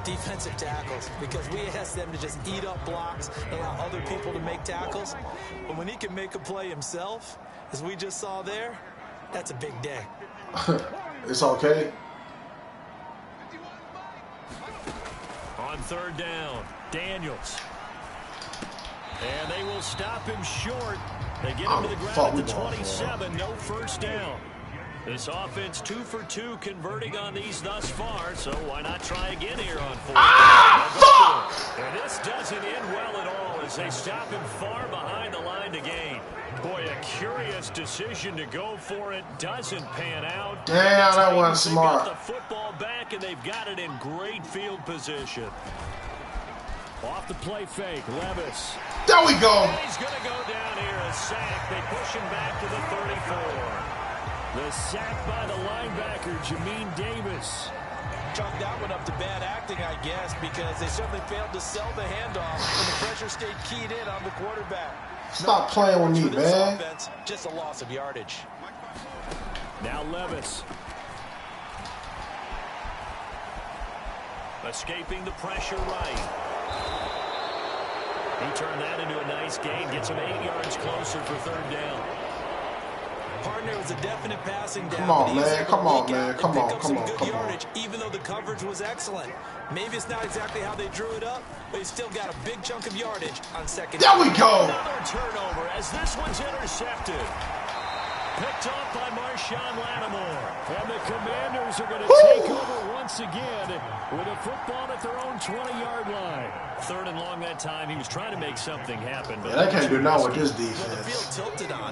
defensive tackles, because we ask them to just eat up blocks, allow other people to make tackles. But when he can make a play himself, as we just saw there, that's a big day. It's okay. On third down, Daniels. And they will stop him short. They get him to the ground at the 27. No first down. This offense 2 for 2 converting on these thus far, so why not try again here on fourth? And this doesn't end well at all as they stop him far behind the line to gain. Boy, a curious decision to go for it. Doesn't pan out. Damn, that wasn't smart. They got the football back, and they've got it in great field position. Off the play fake, Levis. There we go. He's going to go down here, a sack. They push him back to the 34. The sack by the linebacker, Jamin Davis. Chalk that one up to bad acting, I guess, because they certainly failed to sell the handoff when the pressure stayed keyed in on the quarterback. Stop playing with me, man. Offense, just a loss of yardage. Now Levis. Escaping the pressure right. He turned that into a nice gain. Gets him 8 yards closer for third down. Partner was a definite passing down. Come on, man. Come on, man. Come on, come on, come on. Even though the coverage was excellent. Maybe it's not exactly how they drew it up, but he still got a big chunk of yardage on second. There we go. Another turnover as this one's intercepted. Picked off by Marshawn Lattimore. And the Commanders are going to take over once again with a football at their own 20-yard line. Third and long that time. He was trying to make something happen. But they can't do nothing with this defense.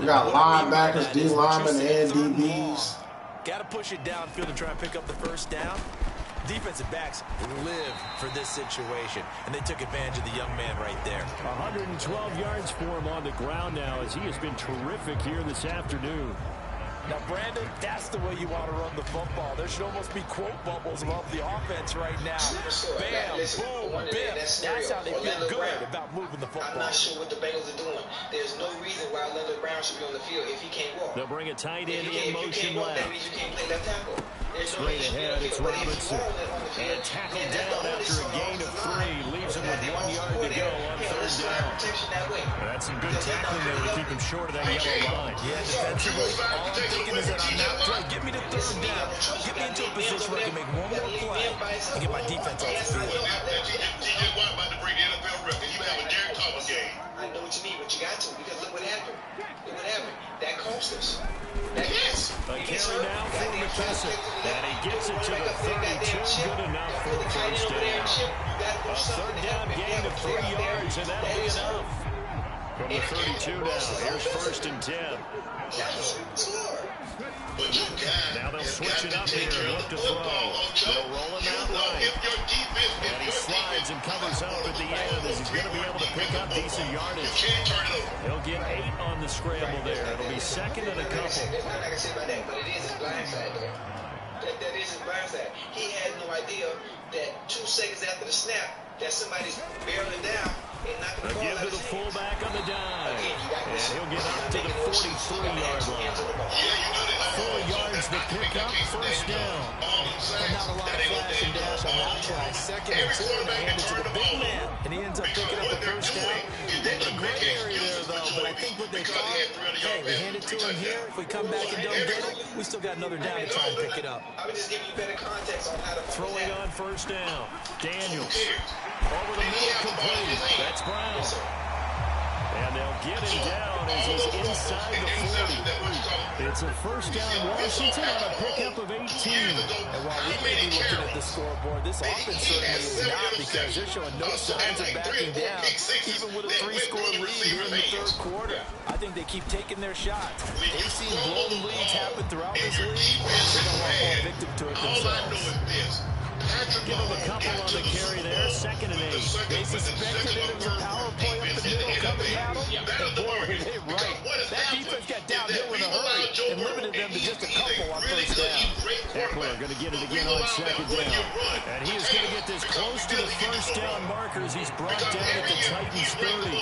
We got linebackers, D linemen, and DBs. Got to push it downfield to try and pick up the first down. Defensive backs live for this situation, and they took advantage of the young man right there. 112 yards for him on the ground now as he has been terrific here this afternoon. Now, Brandon, that's the way you want to run the football. There should almost be quote bubbles above the offense right now. Bam, boom, bam. That's how they feel good about moving the football. I'm not sure what the Bengals are doing. There's no reason why Leonard Brown should be on the field if he can't walk. They'll bring a tight end in motion walk, left. That means you can't play left tackle. Straight ahead, it's Robinson. And tackled down after a gain of 3. Leaves him with 1 yard to go on third down. That's some good tackling there to keep him short of that yellow line. Yeah, defensively, all I'm thinking is that I'm not playing. Get me to third down. Get me into a position where I can make one more play and get my defense off the field. TJ Watt about to break the NFL record. You have a Derek Thomas game. I know what you mean, but you got to, because look what happened. Look what happened. That cost us. Yes. A carry now for McKissick. And he gets it to the 32. Good enough for a first down. A third down gain of 3 yards, and that'll be enough. From the 32 now, here's first and 10. Now they'll switch it up here and look to throw. They'll roll him out right. And he slides and covers up at the end as he's going to be able to pick up decent yardage. He'll get 8 on the scramble there. It'll be second and a couple. There's nothing I can say about that, but it is his blind side, though. That is his blind side. He had no idea that 2 seconds after the snap, that somebody's barreling down and knocking the ball Give out to of the his hand. fullback on the dive. And he'll get up to the 43-yard line. 4 yards to pick up, first down. And not a lot of flash and dash on that try. Second and 2, and they hand it to the big man. And he ends up picking up the first down. There's a gray area there, though, but I think what they thought, hey, we hand it to him here. If we come back and don't get it, we still got another down to try and pick it up. I would just give you better context on how to Throwing on first down. Daniels. Over the middle, complete. That's Brown. And they'll get him down as he's inside the 40. It's a first down Washington on a pickup of 18. And while we may be looking at the scoreboard, this offense certainly is not, because they're showing no signs of backing down, even with a 3-score lead here in the third quarter. I think they keep taking their shots. They've seen blown leads happen throughout this league. They're going to want more victim to it themselves. Give him a couple on the carry there. Second and 8. They suspected it was a power play up the middle coming at them. And boy, were they right. That defense got downhill in a hurry and limited them to just a couple on first down. Eckler going to get it again on second down. And he is going to get this close to the first down markers. He's brought down at the Titans 30.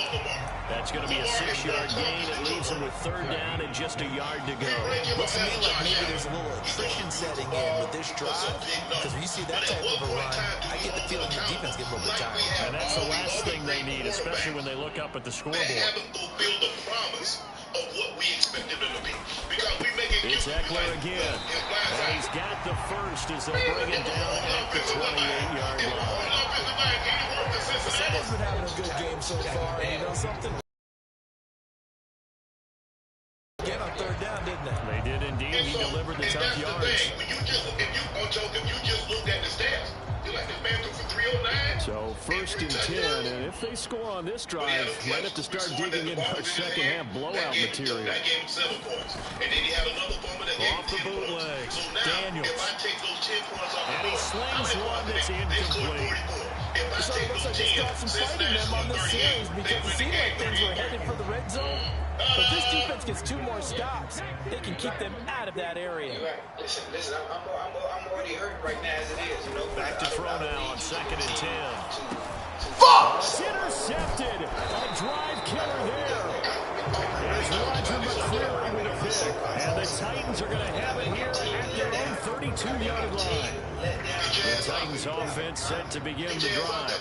That's going to be a 6-yard gain. It leaves him with third down and just a yard to go. Looks to me like maybe there's a little attrition setting in with this drive, because when you see that type of a run, I get the feeling the defense gets a little bit tired. And that's the last thing they need, especially when they look up at the scoreboard. They haven't fulfilled the promise of what we expected them to be. Because we make it. It's Eckler again. And he's got the first as they'll bring it down at the 28-yard line. Someone's been having a good game so far, and you know something? Again on third down, didn't they? They did indeed. He delivered the tough yards. If you just looked at the stats, you're like, this man threw for 309. So first and 10, and if they score on this drive, might have to start digging into our second half blowout material. That gave him 7 points. And then he had another fumble that gave him Off the 10 points. bootleg. So now, Daniels. if I take those 10 points off And he slings one that's incomplete. So it looks like it's got some fighting them on this series, because it seemed like things were headed for the red zone. But this defense gets 2 more stops. They can keep them out of that area. You're right. Listen, I'm already hurt right now as it is, you know. Back to throw now on second and 10. Fuck! It's intercepted. A drive killer there. Here's Roger McCreary with a pick. And the Titans are going to have it here at their own 32-yard line. The Titans offense set to begin the drive.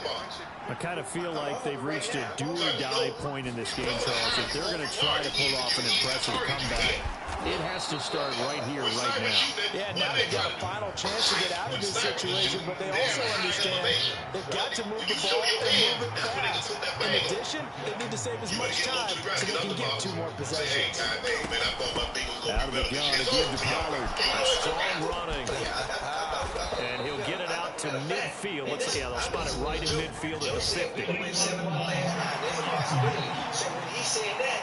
I kind of feel like they've reached a do-or-die point in this game, Charles. If they're going to try to pull off an impressive comeback, it has to start right here, right now. Yeah, now they've got a final chance to get out of this situation, but they also understand they've got to move the ball and move it fast. In addition, they need to save as much time so they can get 2 more possessions. Out of the gun, a give to Pollard. A strong running. And he'll get it out to midfield. Let's see, they'll spot it right in midfield at the 50. So when he said that,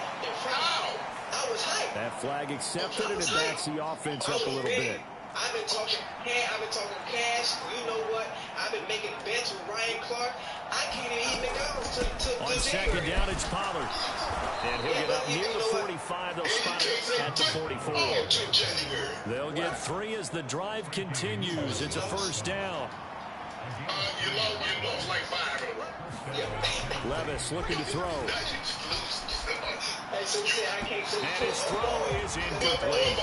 I was hyped. That flag accepted, and it backs the offense up a little bit. I've been talking cash. You know what? I've been making bets with Ryan Clark. I can't even eat McDonald's to On second down, it's Pollard. And he'll get up near the 45. They'll spot it at the 44. They'll get 3 as the drive continues. It's a first down. You lost like 5 in a row. Levis looking to throw. And his throw is incomplete.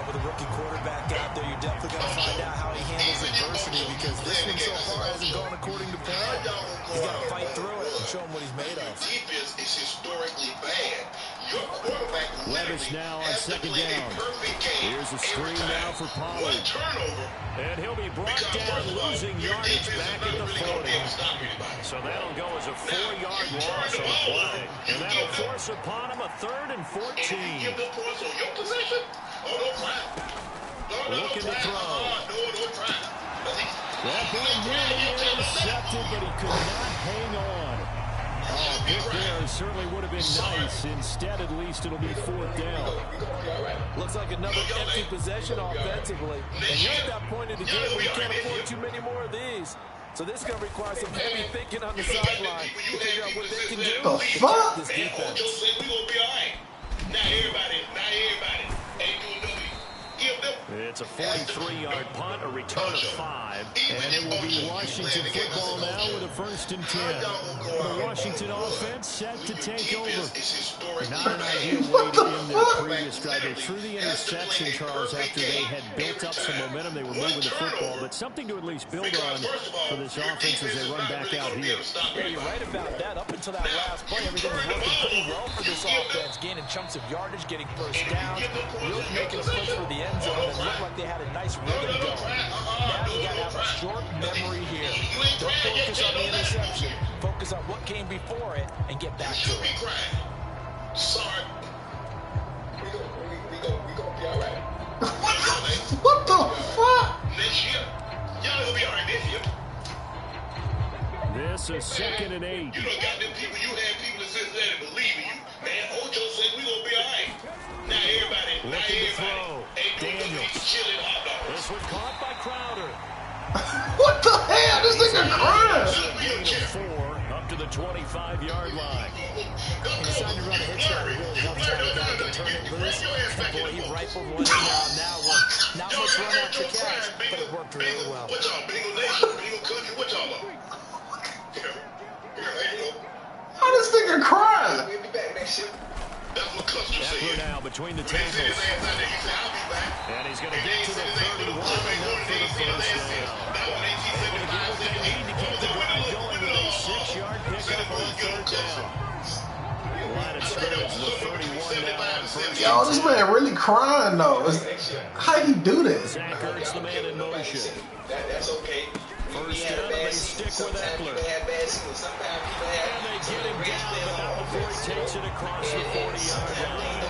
With a rookie quarterback out there, you're definitely going to find out how he handles adversity, because this one so far hasn't gone according to plan. He's got to fight through it and show him what he's made of. Defense is historically bad. Your quarterback Levis now on second down. Here's a screen now for Pollard. And he'll be brought down, losing yardage back at the 40. So that'll go as a 4-yard loss on the play. And that'll force upon him a 3rd and 14. Looking to throw. That ball nearly intercepted, but he could not hang on. Oh, big there certainly would have been nice. Instead, at least it'll be 4th down. Looks like another empty possession offensively. And you're at that point in the game where you can't afford too many more of these. So this is going to require some heavy thinking on the sideline to figure out what they can do to stop this defense. Now everybody ain't doing nothing. It's a 43-yard punt, a return of 5, and it will be Washington football now with a 1st and 10. The Washington offense set to take over. Not an ideal way to end their previous drive. They threw the interception, Charles, after they had built up some momentum. They were moving the football, but something to at least build on for this offense as they run back out here. Yeah, you're right about that. Up until that last play, everything was working pretty well for this offense, gaining chunks of yardage, getting first downs, really making a push for the end zone. It looked like they had a nice rhythm going. Now you got to have a short memory here. Don't focus on the interception. Focus on what came before it and get back to it. Sorry. We gonna be all right. What the fuck? Next year. Y'all gonna be all right this year. This is 2nd and 8. You done got them people, you had people in Cincinnati believe in you. Man, Ocho said we gonna be all right. Now everybody Looking to throw. Daniels. This one caught by Crowder. What the hell? This nigga crying. Gain of 4 up to the 25-yard line. He decided to run a hitch route. Really helped that guy to turn it loose. Boy, he rifled one down. Now not much run after catch, but it worked really well. What y'all, Bengal Nation, Bengal Country, what y'all are? How this nigga crying? We'll be back next year. That's what Custer said. Eckler now between the tackles. He said, I'll be back. And he's going to get to the 31 and up for the first down. Able to get what they need to keep the drive going with a 6-yard pickup on 3rd down. Line of scrimmage, the 31 now on 1st. Yo, this man really crying though. How he do this? Zach Ertz, the man in motion. That's okay. First down, they stick with Eckler. And they get him down, but not before he takes it across the 40-yard line.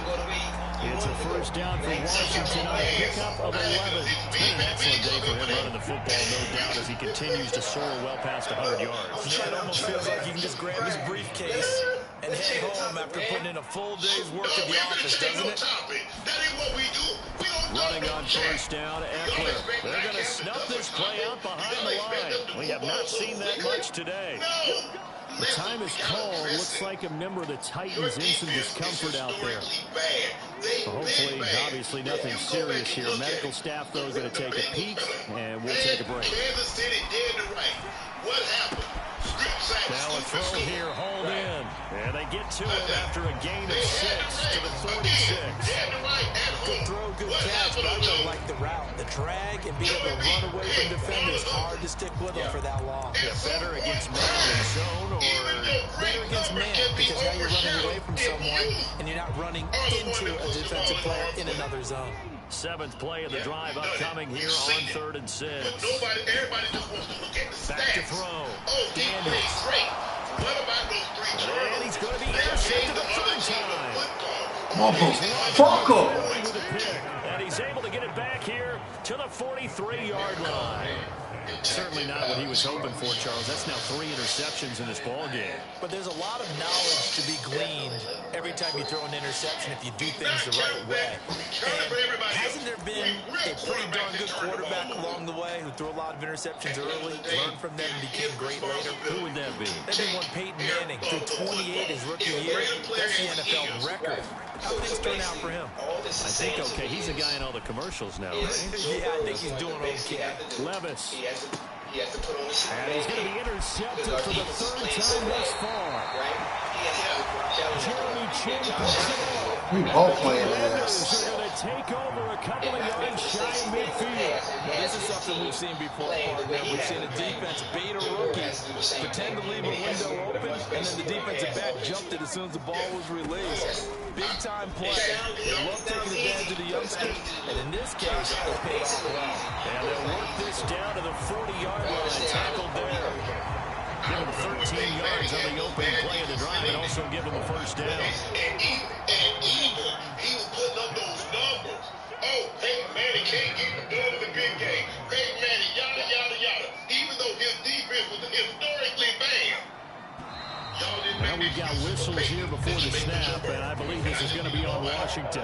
It's a first down for Washington on a pickup of 11. It's been an excellent day for him running the football, no doubt, as he continues to soar well past 100 yards. Yeah, it almost feels like he can just grab his briefcase and head home after putting in a full day's work at the office, doesn't it? That ain't what we do. Running on first down, Eckler. They're going to snuff this play out behind the line. We have not seen that much today. The time is called. Looks like a member of the Titans in some discomfort out there. Hopefully, obviously nothing serious here. Medical staff, though, going to take a peek, and we'll take a break. Kansas City dead to right. What happened? Now a throw here, hauled in. And they get to it after a gain of 6 to the 46. Good throw, good catch, but I really like the route. The drag and being able to run away from defenders. Hard to stick with them for that long. Yeah, better against man in zone or better against man because now you're running away from someone and you're not running into a defensive player in another zone. 7th play of the drive upcoming here on 3rd and 6. Everybody just wants to look at the stats. Back to throw. Oh, he played great. What about those 3 turnovers? And he's going to be intercepted the 3rd time. Motherfucker! And he's able to get it back here to the 43-yard line. Certainly not what he was hoping for, Charles. That's now 3 interceptions in this ball game. But there's a lot of knowledge to be gleaned every time you throw an interception if you do things the right way. And hasn't there been a pretty darn good quarterback along the way who threw a lot of interceptions early, learned from them, and became great later? Who would that be? That'd be one Peyton Manning. Threw 28 his rookie year. That's the NFL record. How things turn out for him? I think, okay, he's a guy in all the commercials now, right? Yeah, I think he's doing okay. Levis. He has to put on the shoe. And he's going to be intercepted for the 3rd time thus far. Jeremy Chin. We both playing Commanders are going to take over a couple of yards shy of midfield. Now, this is something we've seen before, partner. We've seen a defense bait a rookie, pretend to leave a window open, and then the defensive back jumped it as soon as the ball was released. Big-time play. Love taking advantage of the youngsters, and in this case, it paid off well. And they'll work this down to the 40-yard line, tackled there. Give him 13 yards on the opening play of the drive and also give him a first down. And even he was putting up those numbers. Oh, Peyton Manning can't get it done in the big game. Peyton Manning, yada, yada, yada. Even though his defense was historically bad. Now we've got whistles here before the snap, and I believe this is going to be on Washington.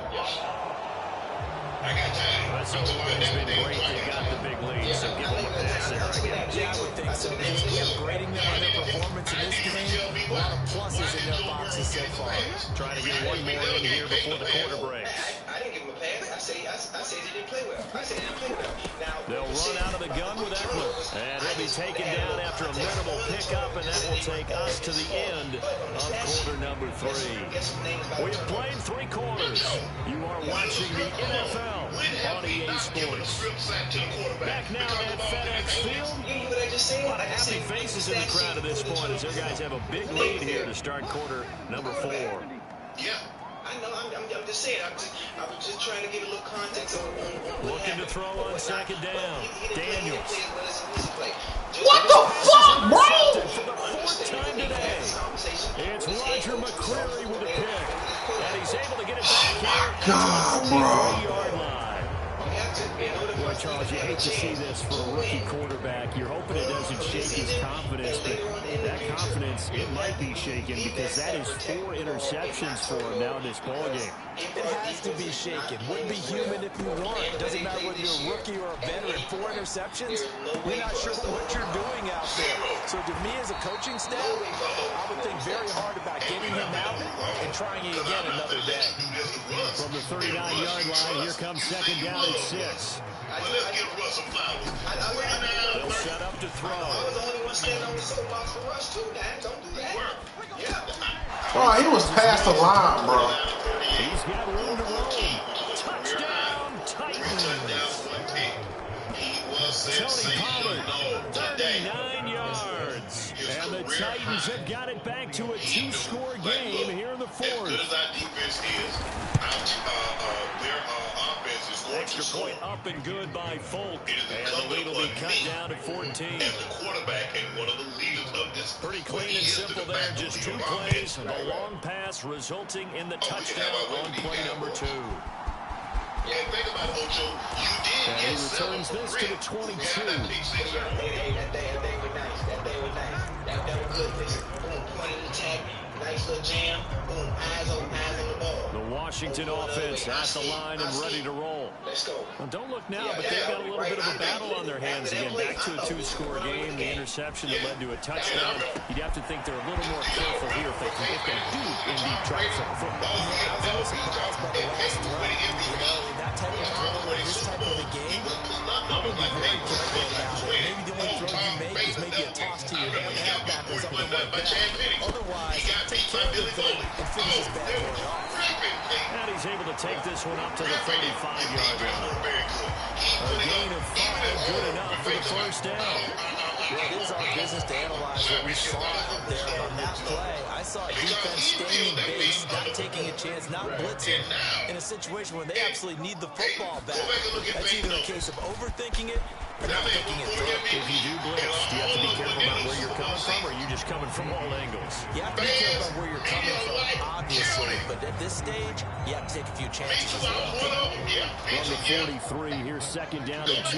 That's all has been great. They got the big lead, so give them a pass there again. Yeah, I would think so. Just grading them on their performance in this game, a lot of pluses in their boxes so far. Trying to get one more in here before the quarter breaks. I didn't give him a pass. I say he didn't play well. I said he didn't play well. Now, they'll run out of the gun with Eckler. And he'll be taken down after a minimal pickup, and that will take us to the end of quarter number 3. We have played 3 quarters. You are watching the NFL on EA Sports. Back now at FedEx Field. A lot of happy faces in the crowd at this point as their guys have a big lead here to start quarter number 4. Yeah. I know, I'm just saying, I was just trying to get a little context on looking to throw on 2nd down. Daniels. What the fuck, bro? For the 4th time today. It's Roger McCreary with a pick. And he's able to get it back here. God, bro. Boy, Charles, you hate to see this for a rookie quarterback. You're hoping it doesn't shake his confidence, but that confidence, it might be shaken because that is 4 interceptions for him now in this ballgame. It has to be shaken. Wouldn't be human if you weren't. Doesn't matter whether you're a rookie or a veteran. 4 interceptions, you're not sure what you're doing out there. So to me as a coaching staff, I would think very hard about getting him out and trying it again another day. From the 39-yard line, here comes 2nd down at 6. They'll set up to throw. Oh, he was past the line, bro. He's got room to roam. Touchdown, Titans. Tony Pollard, 39 yards. And the Titans have got it back to a 2-score game here in the 4th. As good as our defense is, their offense is going Extra to point up and good by Folk. And the lead will be cut down to 14. As the quarterback and one of the leaders of this. Pretty clean and simple there. Just 2 plays. The long pass resulting in the touchdown on play number 2. Yeah, think about it, Ocho. You did And get he returns this to the 22. That day was nice. That was good. Point of attack. Nice little jam. Boom. Eyes on the ball. The Washington offense at the line and ready to roll. Let's go. Well, don't look now, but they've got a little bit of a battle on their hands again. Back to a 2-score game. The interception that led to a touchdown. You'd have to think they're a little more careful here if they do indeed try to flip the football. I was a little surprised by the last throw. You know, that type of throw in this type of a game, I would be very careful about it. Maybe the only throw you make is maybe a toss to your halfback or something like that. Otherwise, take care of the thing and finish this bad boy off. And he's able to take this one up to the 35-yard line. A gain of 5, good enough for the first down. Well, it is our business to analyze what we saw out there on that play. I saw a defense staying in base, not taking a chance, not blitzing in a situation where they absolutely need the football back. That's either a case of overthinking it or not thinking it through. If you do blitz, do you have to be careful about where you're coming from, or are you just coming from all angles? You have to be careful about where you're coming from, obviously, but at this stage, you have to take a few chances as well. From the 43, here's second down and 2.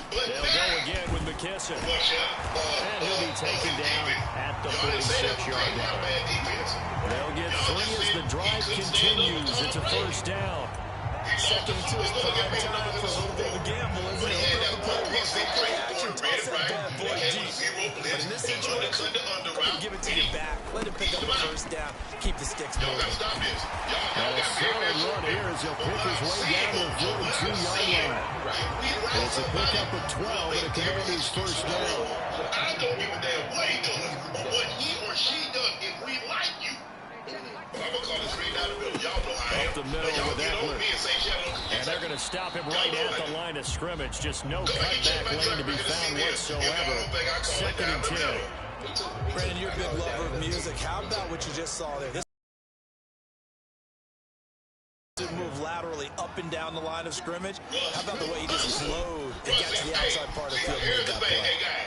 They'll go again with McKesson. And he'll be taken down at the 46-yard line. They'll get 3 as the drive continues. It's a first down. Second and 2 is prime time for a little bit of a gamble, isn't it? Open up the playbook, go play action, toss that bad boy deep. But in this situation, go ahead and give it to your back. Let him pick up the first down. Keep the sticks moving. A solid run here as he'll pick his way down to the 42-yard line. It's a pickup of 12 and a Commander's first down. I don't give a damn what he does or what he or she does if we like you. I'm going to call this straight down the middle. Y'all know I am. Up the middle y'all with get Eckler. over me and say, And they're going to stop him right at the line of scrimmage. Just no cutback lane to be found whatsoever. Second and 10. Brandon, you're a big lover of music. How about what you just saw there? This move laterally up and down the line of scrimmage. How about the way he just slowed and got to the outside part of the field and made that play?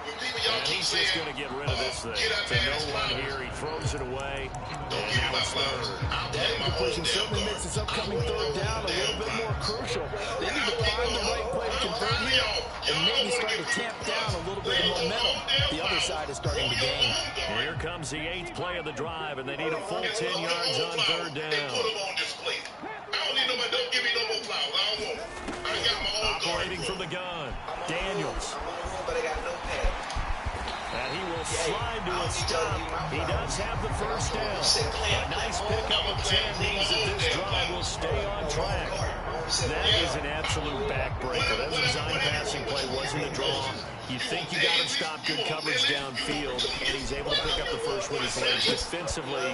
And he's just going to get rid of this thing. To no one here. He throws it away. And now it's third. That completion certainly makes this upcoming third down a little bit more crucial. They need to find the right play to convert here and maybe start to tamp down a little bit of momentum. The other side is starting to gain. And here comes the 8th play of the drive, and they need a full 10 yards on third down. Don't give me no more flowers. I don't want them. I got my own Operating from the gun, Daniels. But I got no pad. And he will slide to a stop. He does have the first down. A nice pickup of 10 means that this drive will stay on track. That is an absolute backbreaker. That design passing play wasn't a draw. You think you got him stopped, good coverage downfield, and he's able to pick up the first with his legs. Defensively,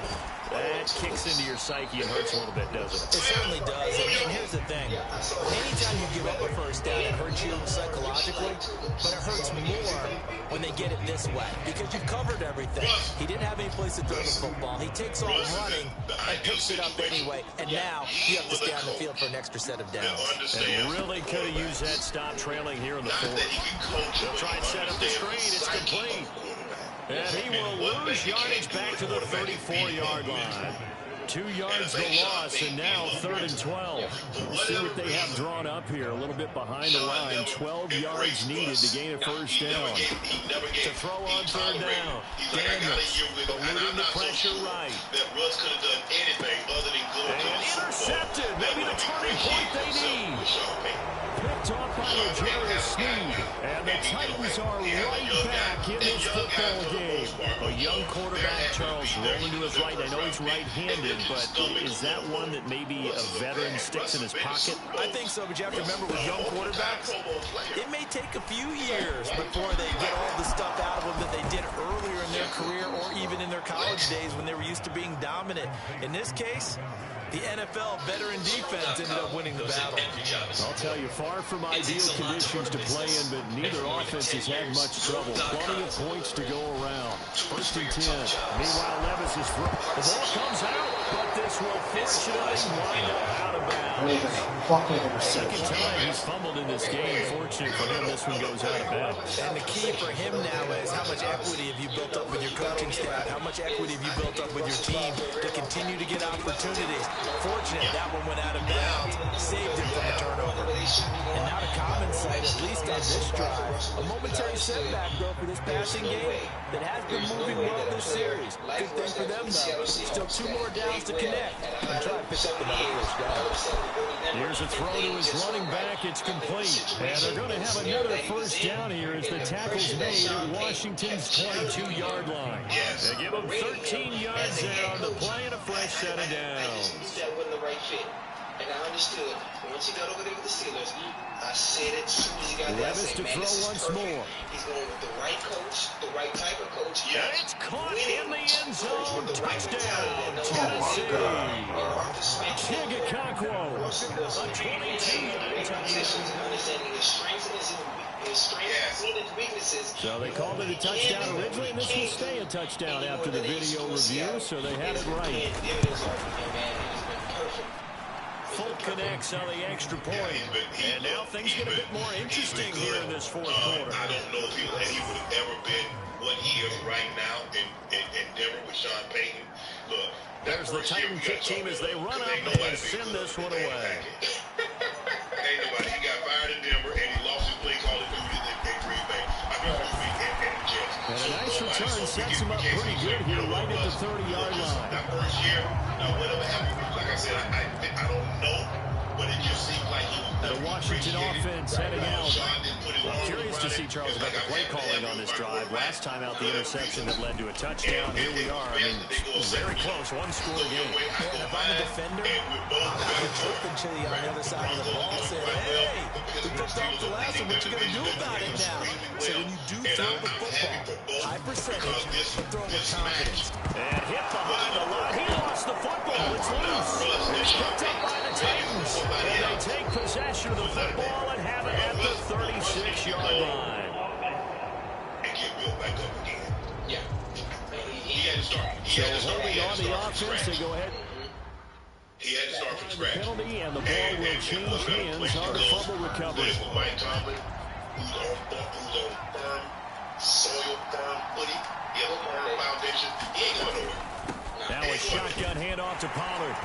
that kicks into your psyche and hurts a little bit, doesn't it? It certainly does. And here's the thing. Anytime you give up a first down, it hurts you psychologically, but it hurts more when they get it this way because you've covered everything. He didn't have any place to throw the football. He takes off running and picks it up anyway, and now you have to stay on the field for an extra set of downs. And really could have used that stop trailing here in the fourth. They'll try and set up the screen. It's complete. And he will lose yardage back to the 34-yard line. 2 yards the loss, and now 3rd and 12. We'll see what they have drawn up here. A little bit behind the line. 12 yards needed to gain a first down. To throw on third down. Daniels eluding the pressure right. And intercepted. Maybe the turning point they need. Picked off by L'Jarius Sneed. And the Titans are right back in this football game. A young quarterback, Charles, rolling to his right. I know he's right-handed, but is that one that maybe a veteran sticks in his pocket? I think so, but you have to remember with young quarterbacks, it may take a few years before they get all the stuff out of them that they did earlier in their career or even in their college days when they were used to being dominant. In this case, the NFL veteran defense ended up winning the battle. I'll tell you, far from ideal conditions to play in, but neither offense has had much trouble. Plenty of points to go around. 1st and 10. Meanwhile, Levis is through. The ball comes out. but this will fortunately wind up out of bounds. Fucking Second interception. time he's fumbled in this game. Fortunate for him, this one goes out of bounds. And the key for him now is how much equity have you built up with your coaching staff? How much equity have you built up with your team to continue to get opportunities? Fortunate that one went out of bounds, saved him from a turnover. And now to Common's side, at least on this drive, a momentary setback, though, for this passing game that has been moving well this series. Good thing for them, though. Still 2 more downs to connect and try to pick up another first down. Here's a throw to his running back. It's complete. And they're going to have another first down here as the tackle's made at Washington's 22-yard line. They give him 13 yards there on the play and a fresh set of downs. That wasn't the right fit. And I understood. Once he got over there with the Steelers, I said it as soon as he got there. Levis to throw once more. He's going with the right coach, the right type of coach. And it's caught in the end zone. Touchdown, Oh, Tennessee. Chigakakwo, a 22-yard touchdown. Understanding his strengths and his strengths and his weaknesses. So they called it a touchdown originally, and this will stay a touchdown after the video review, so they had it right. Full connects on the extra point. And now things get a bit more interesting here in this fourth quarter. I don't know if he would have ever been what he is right now in Denver with Sean Payton. Look, there's the Titan kick team as they run up and send this one away. Ain't nobody. He got fired in Denver, and he lost his play call of duty in Green Bay. I mean, and the Jets. And a nice return sets him up pretty good here right at the 30-yard line. That first year, whatever happened, like I said, I don't know, but it just seems like he was the Washington offense heading out. I'm curious to see, Charles, about the play calling on this drive. Last time out, the interception that led to a touchdown. Here we are. I mean, very close. One-score game. And if I'm a defender, I'm flipping Chili on the other side of the ball saying, hey, we picked off the last one. What you going to do about it now? So when you do throw the football, high percentage, but throw with confidence. And hit behind the line. He lost the football. It's loose. It's picked up by the Titans. And they take possession of the football and have it at the 36-yard line. And get built back up again. Yeah. He had to start. So holding on the offense, they go ahead. He had to start from scratch. Penalty, and the ball will change hands on the fumble recovery. Mike Tomlin, who's on firm soil, firm footing, firm foundation. He ain't going nowhere. Now a shotgun handoff to Pollard.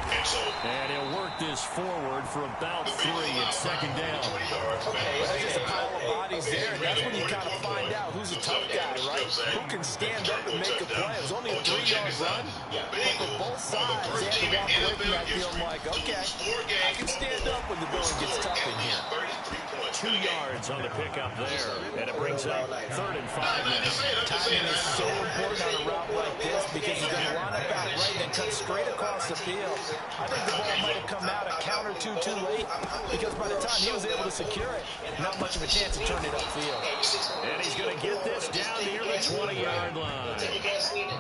And he'll work this forward for about 3 at second down. Okay, there's just a pile of bodies there, and that's when you kind of find out who's a tough guy, right? Who can stand up and make a play. It was only a 3-yard run, but for both sides, they had to walk away from that feeling like, okay, I can stand up when the going gets tough in here. 2 yards on the pickup there, and it brings up 3rd and 5 now. Timing is so important on a route like this because he's going to line up out right and cut straight across the field. I think the ball might have come out a count or two too late because by the time he was able to secure it, not much of a chance to turn it upfield. And he's going to get this down near the 20-yard line.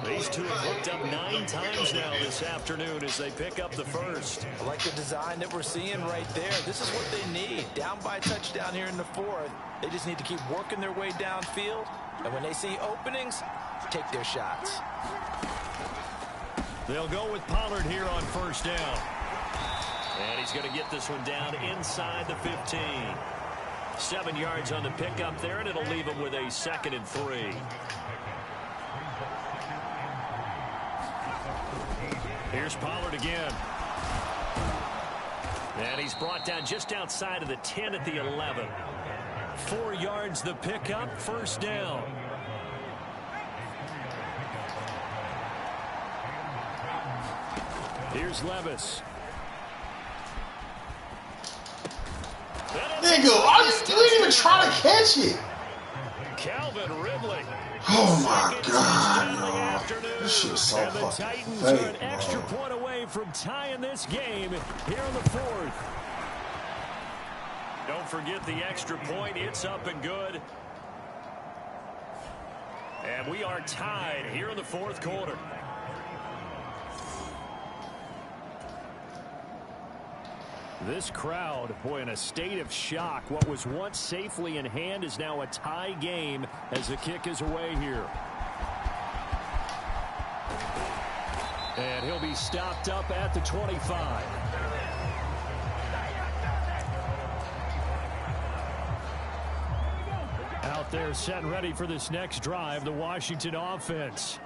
These two have hooked up 9 times now this afternoon as they pick up the first. I like the design that we're seeing right there. This is what they need. Down by a touchdown here in the 4th. They just need to keep working their way downfield. And when they see openings, take their shots. They'll go with Pollard here on first down. And he's going to get this one down inside the 15. 7 yards on the pickup there, and it'll leave him with a 2nd and 3. Here's Pollard again. And he's brought down just outside of the 10 at the 11. 4 yards the pickup, first down. Here's Levis. Nigga, you didn't even try to catch it. Calvin Ridley. Oh my God, yo. This shit's so and the fucking Titans fake, are an extra bro. point away from tying this game here in the 4th. Don't forget the extra point. It's up and good. And we are tied here in the 4th quarter. This crowd, boy, in a state of shock. What was once safely in hand is now a tie game as the kick is away here. And he'll be stopped up at the 25. Out there set and ready for this next drive, the Washington offense.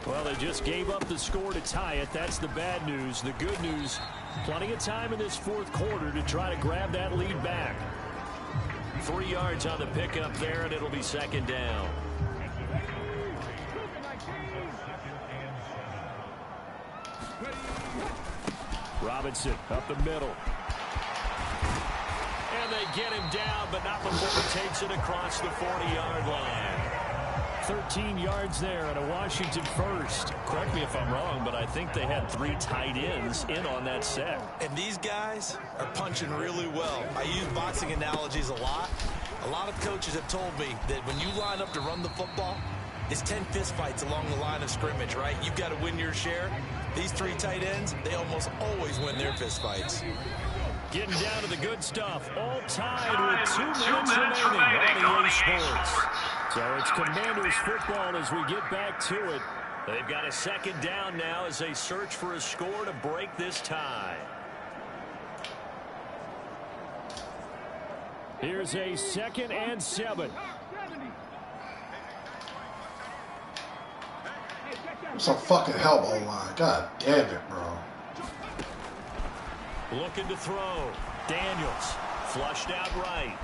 Well, they just gave up the score to tie it. That's the bad news. The good news, plenty of time in this fourth quarter to try to grab that lead back. 3 yards on the pickup there, and it'll be second down. Robinson up the middle. And they get him down, but not before he takes it across the 40-yard line. 13 yards there and a Washington first. Correct me if I'm wrong, but I think they had 3 tight ends in on that set. And these guys are punching really well. I use boxing analogies a lot. A lot of coaches have told me that when you line up to run the football, it's 10 fistfights along the line of scrimmage, right? You've got to win your share. These 3 tight ends, they almost always win their fistfights. Getting down to the good stuff. All tied with 2 minutes remaining on EA Sports. So it's Commanders football as we get back to it. They've got a second down now as they search for a score to break this tie. Here's a 2nd and 7. Some fucking help online. God damn it, bro. Looking to throw. Daniels flushed out right.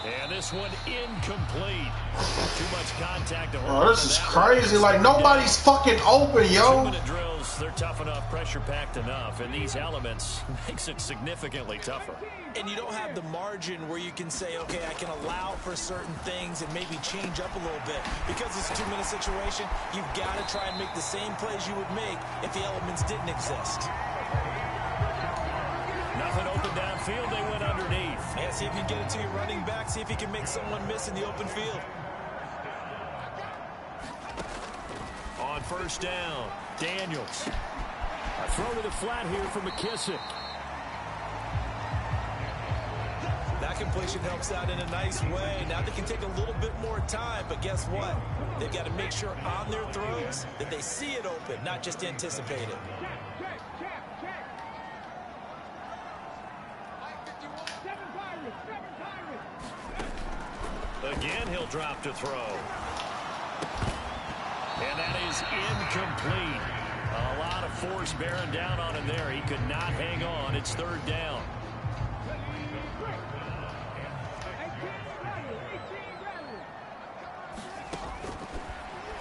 And this one incomplete. Too much contact to hold. Oh, this is crazy. Like, nobody's fucking open, yo. 2-minute drills, they're tough enough, pressure-packed enough, and these elements makes it significantly tougher. And you don't have the margin where you can say, okay, I can allow for certain things and maybe change up a little bit. Because it's a 2-minute situation, you've got to try and make the same plays you would make if the elements didn't exist. Nothing open downfield, they went underneath. Yeah, see if you can get it to your running back, see if you can make someone miss in the open field. On first down, Daniels. A throw to the flat here from McKissick. That completion helps out in a nice way. Now they can take a little bit more time, but guess what? They've got to make sure on their throws that they see it open, not just anticipate it. Again, he'll drop to throw. And that is incomplete. A lot of force bearing down on him there. He could not hang on. It's 3rd down.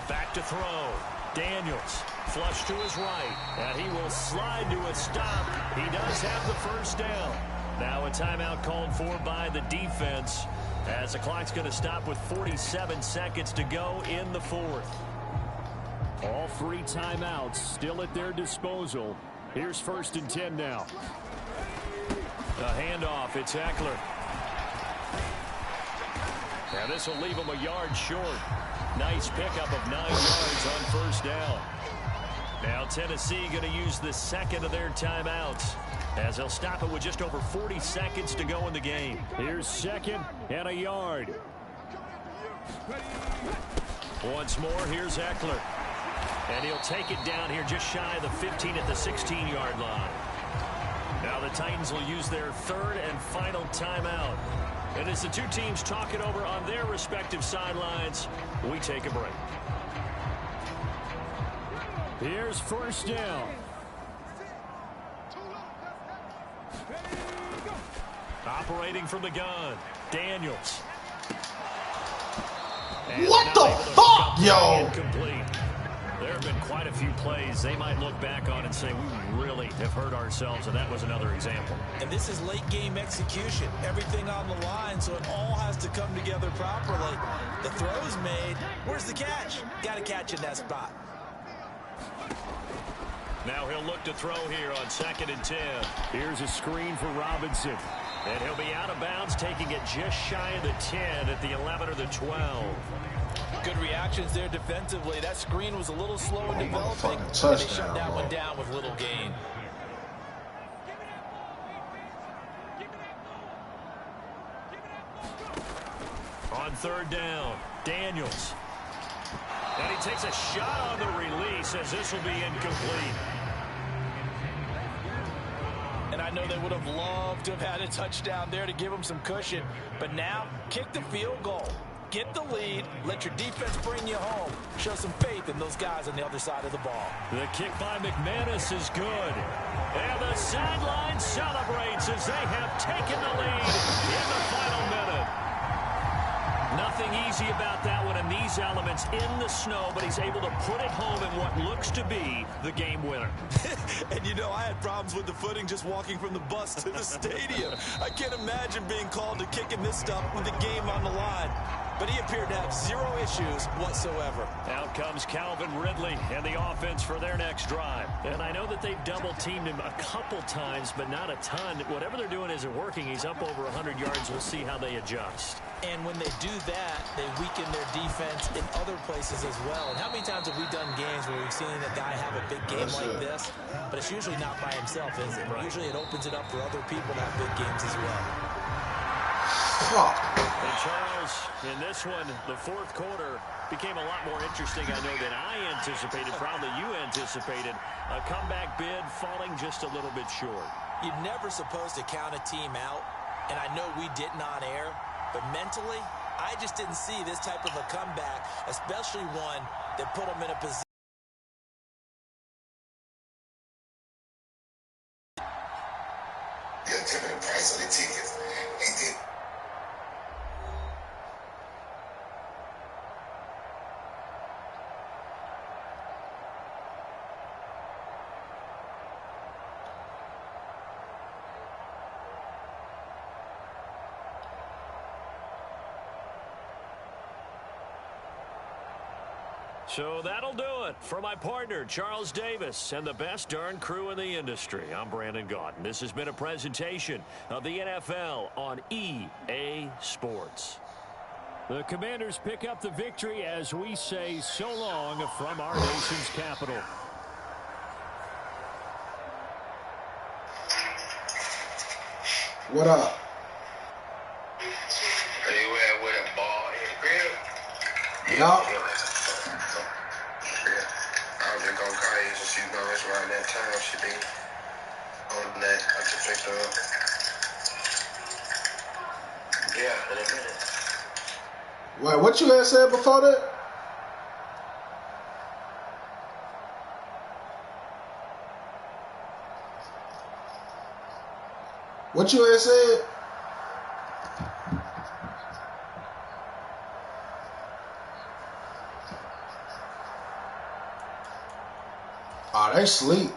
Back to throw. Daniels flush to his right. And he will slide to a stop. He does have the first down. Now a timeout called for by the defense, as the clock's going to stop with 47 seconds to go in the 4th. All 3 timeouts still at their disposal. Here's 1st and 10 now. The handoff, it's Eckler. Now this will leave him a yard short. Nice pickup of 9 yards on first down. Now Tennessee going to use the 2nd of their timeouts, as they'll stop it with just over 40 seconds to go in the game. Here's 2nd and a yard. Once more, here's Eckler. And he'll take it down here just shy of the 15 at the 16-yard line. Now the Titans will use their 3rd and final timeout. And as the 2 teams talk it over on their respective sidelines, we take a break. Here's first down. Operating from the gun, Daniels. And what the fuck, yo? Incomplete. There have been quite a few plays they might look back on and say, we really have hurt ourselves, and that was another example. And this is late game execution. Everything on the line, so it all has to come together properly. The throw's made. Where's the catch? Got to catch in that spot. Now he'll look to throw here on 2nd and 10. Here's a screen for Robinson. And he'll be out of bounds, taking it just shy of the 10 at the 11 or the 12. Good reactions there defensively. That screen was a little slow in developing. And they shut that one down with little gain. On 3rd down, Daniels. And he takes a shot on the release as this will be incomplete. And I know they would have loved to have had a touchdown there to give them some cushion. But now, kick the field goal. Get the lead. Let your defense bring you home. Show some faith in those guys on the other side of the ball. The kick by McManus is good. And the sideline celebrates as they have taken the lead in the final minute. Nothing easy about that one in these elements in the snow, but he's able to put it home in what looks to be the game winner. And you know, I had problems with the footing just walking from the bus to the stadium. I can't imagine being called to kicking this stuff with the game on the line. But he appeared to have zero issues whatsoever. Out comes Calvin Ridley and the offense for their next drive. And I know that they've double-teamed him a couple times, but not a ton. Whatever they're doing isn't working. He's up over 100 yards. We'll see how they adjust. And when they do that, they weaken their defense in other places as well. And how many times have we done games where we've seen a guy have a big game like this? But it's usually not by himself, is it? Right. Usually it opens it up for other people to have big games as well. And Charles, in this one, the fourth quarter became a lot more interesting, I know, than I anticipated. Probably you anticipated. A comeback bid falling just a little bit short. You're never supposed to count a team out, and I know we didn't on air, but mentally, I just didn't see this type of a comeback, especially one that put them in a position. They'll tell me the price of the tickets. He did. So that'll do it for my partner, Charles Davis, and the best darn crew in the industry. I'm Brandon Gaudin. This has been a presentation of the NFL on EA Sports. The Commanders pick up the victory as we say so long from our nation's capital. What up? Anywhere with a ball in the crib? Yup. I was just gonna call you since you know it's around that time. She be on that. I just picked her up. Yeah, in a minute. Wait, what you had said before that? What you had said? Oh, they sleep.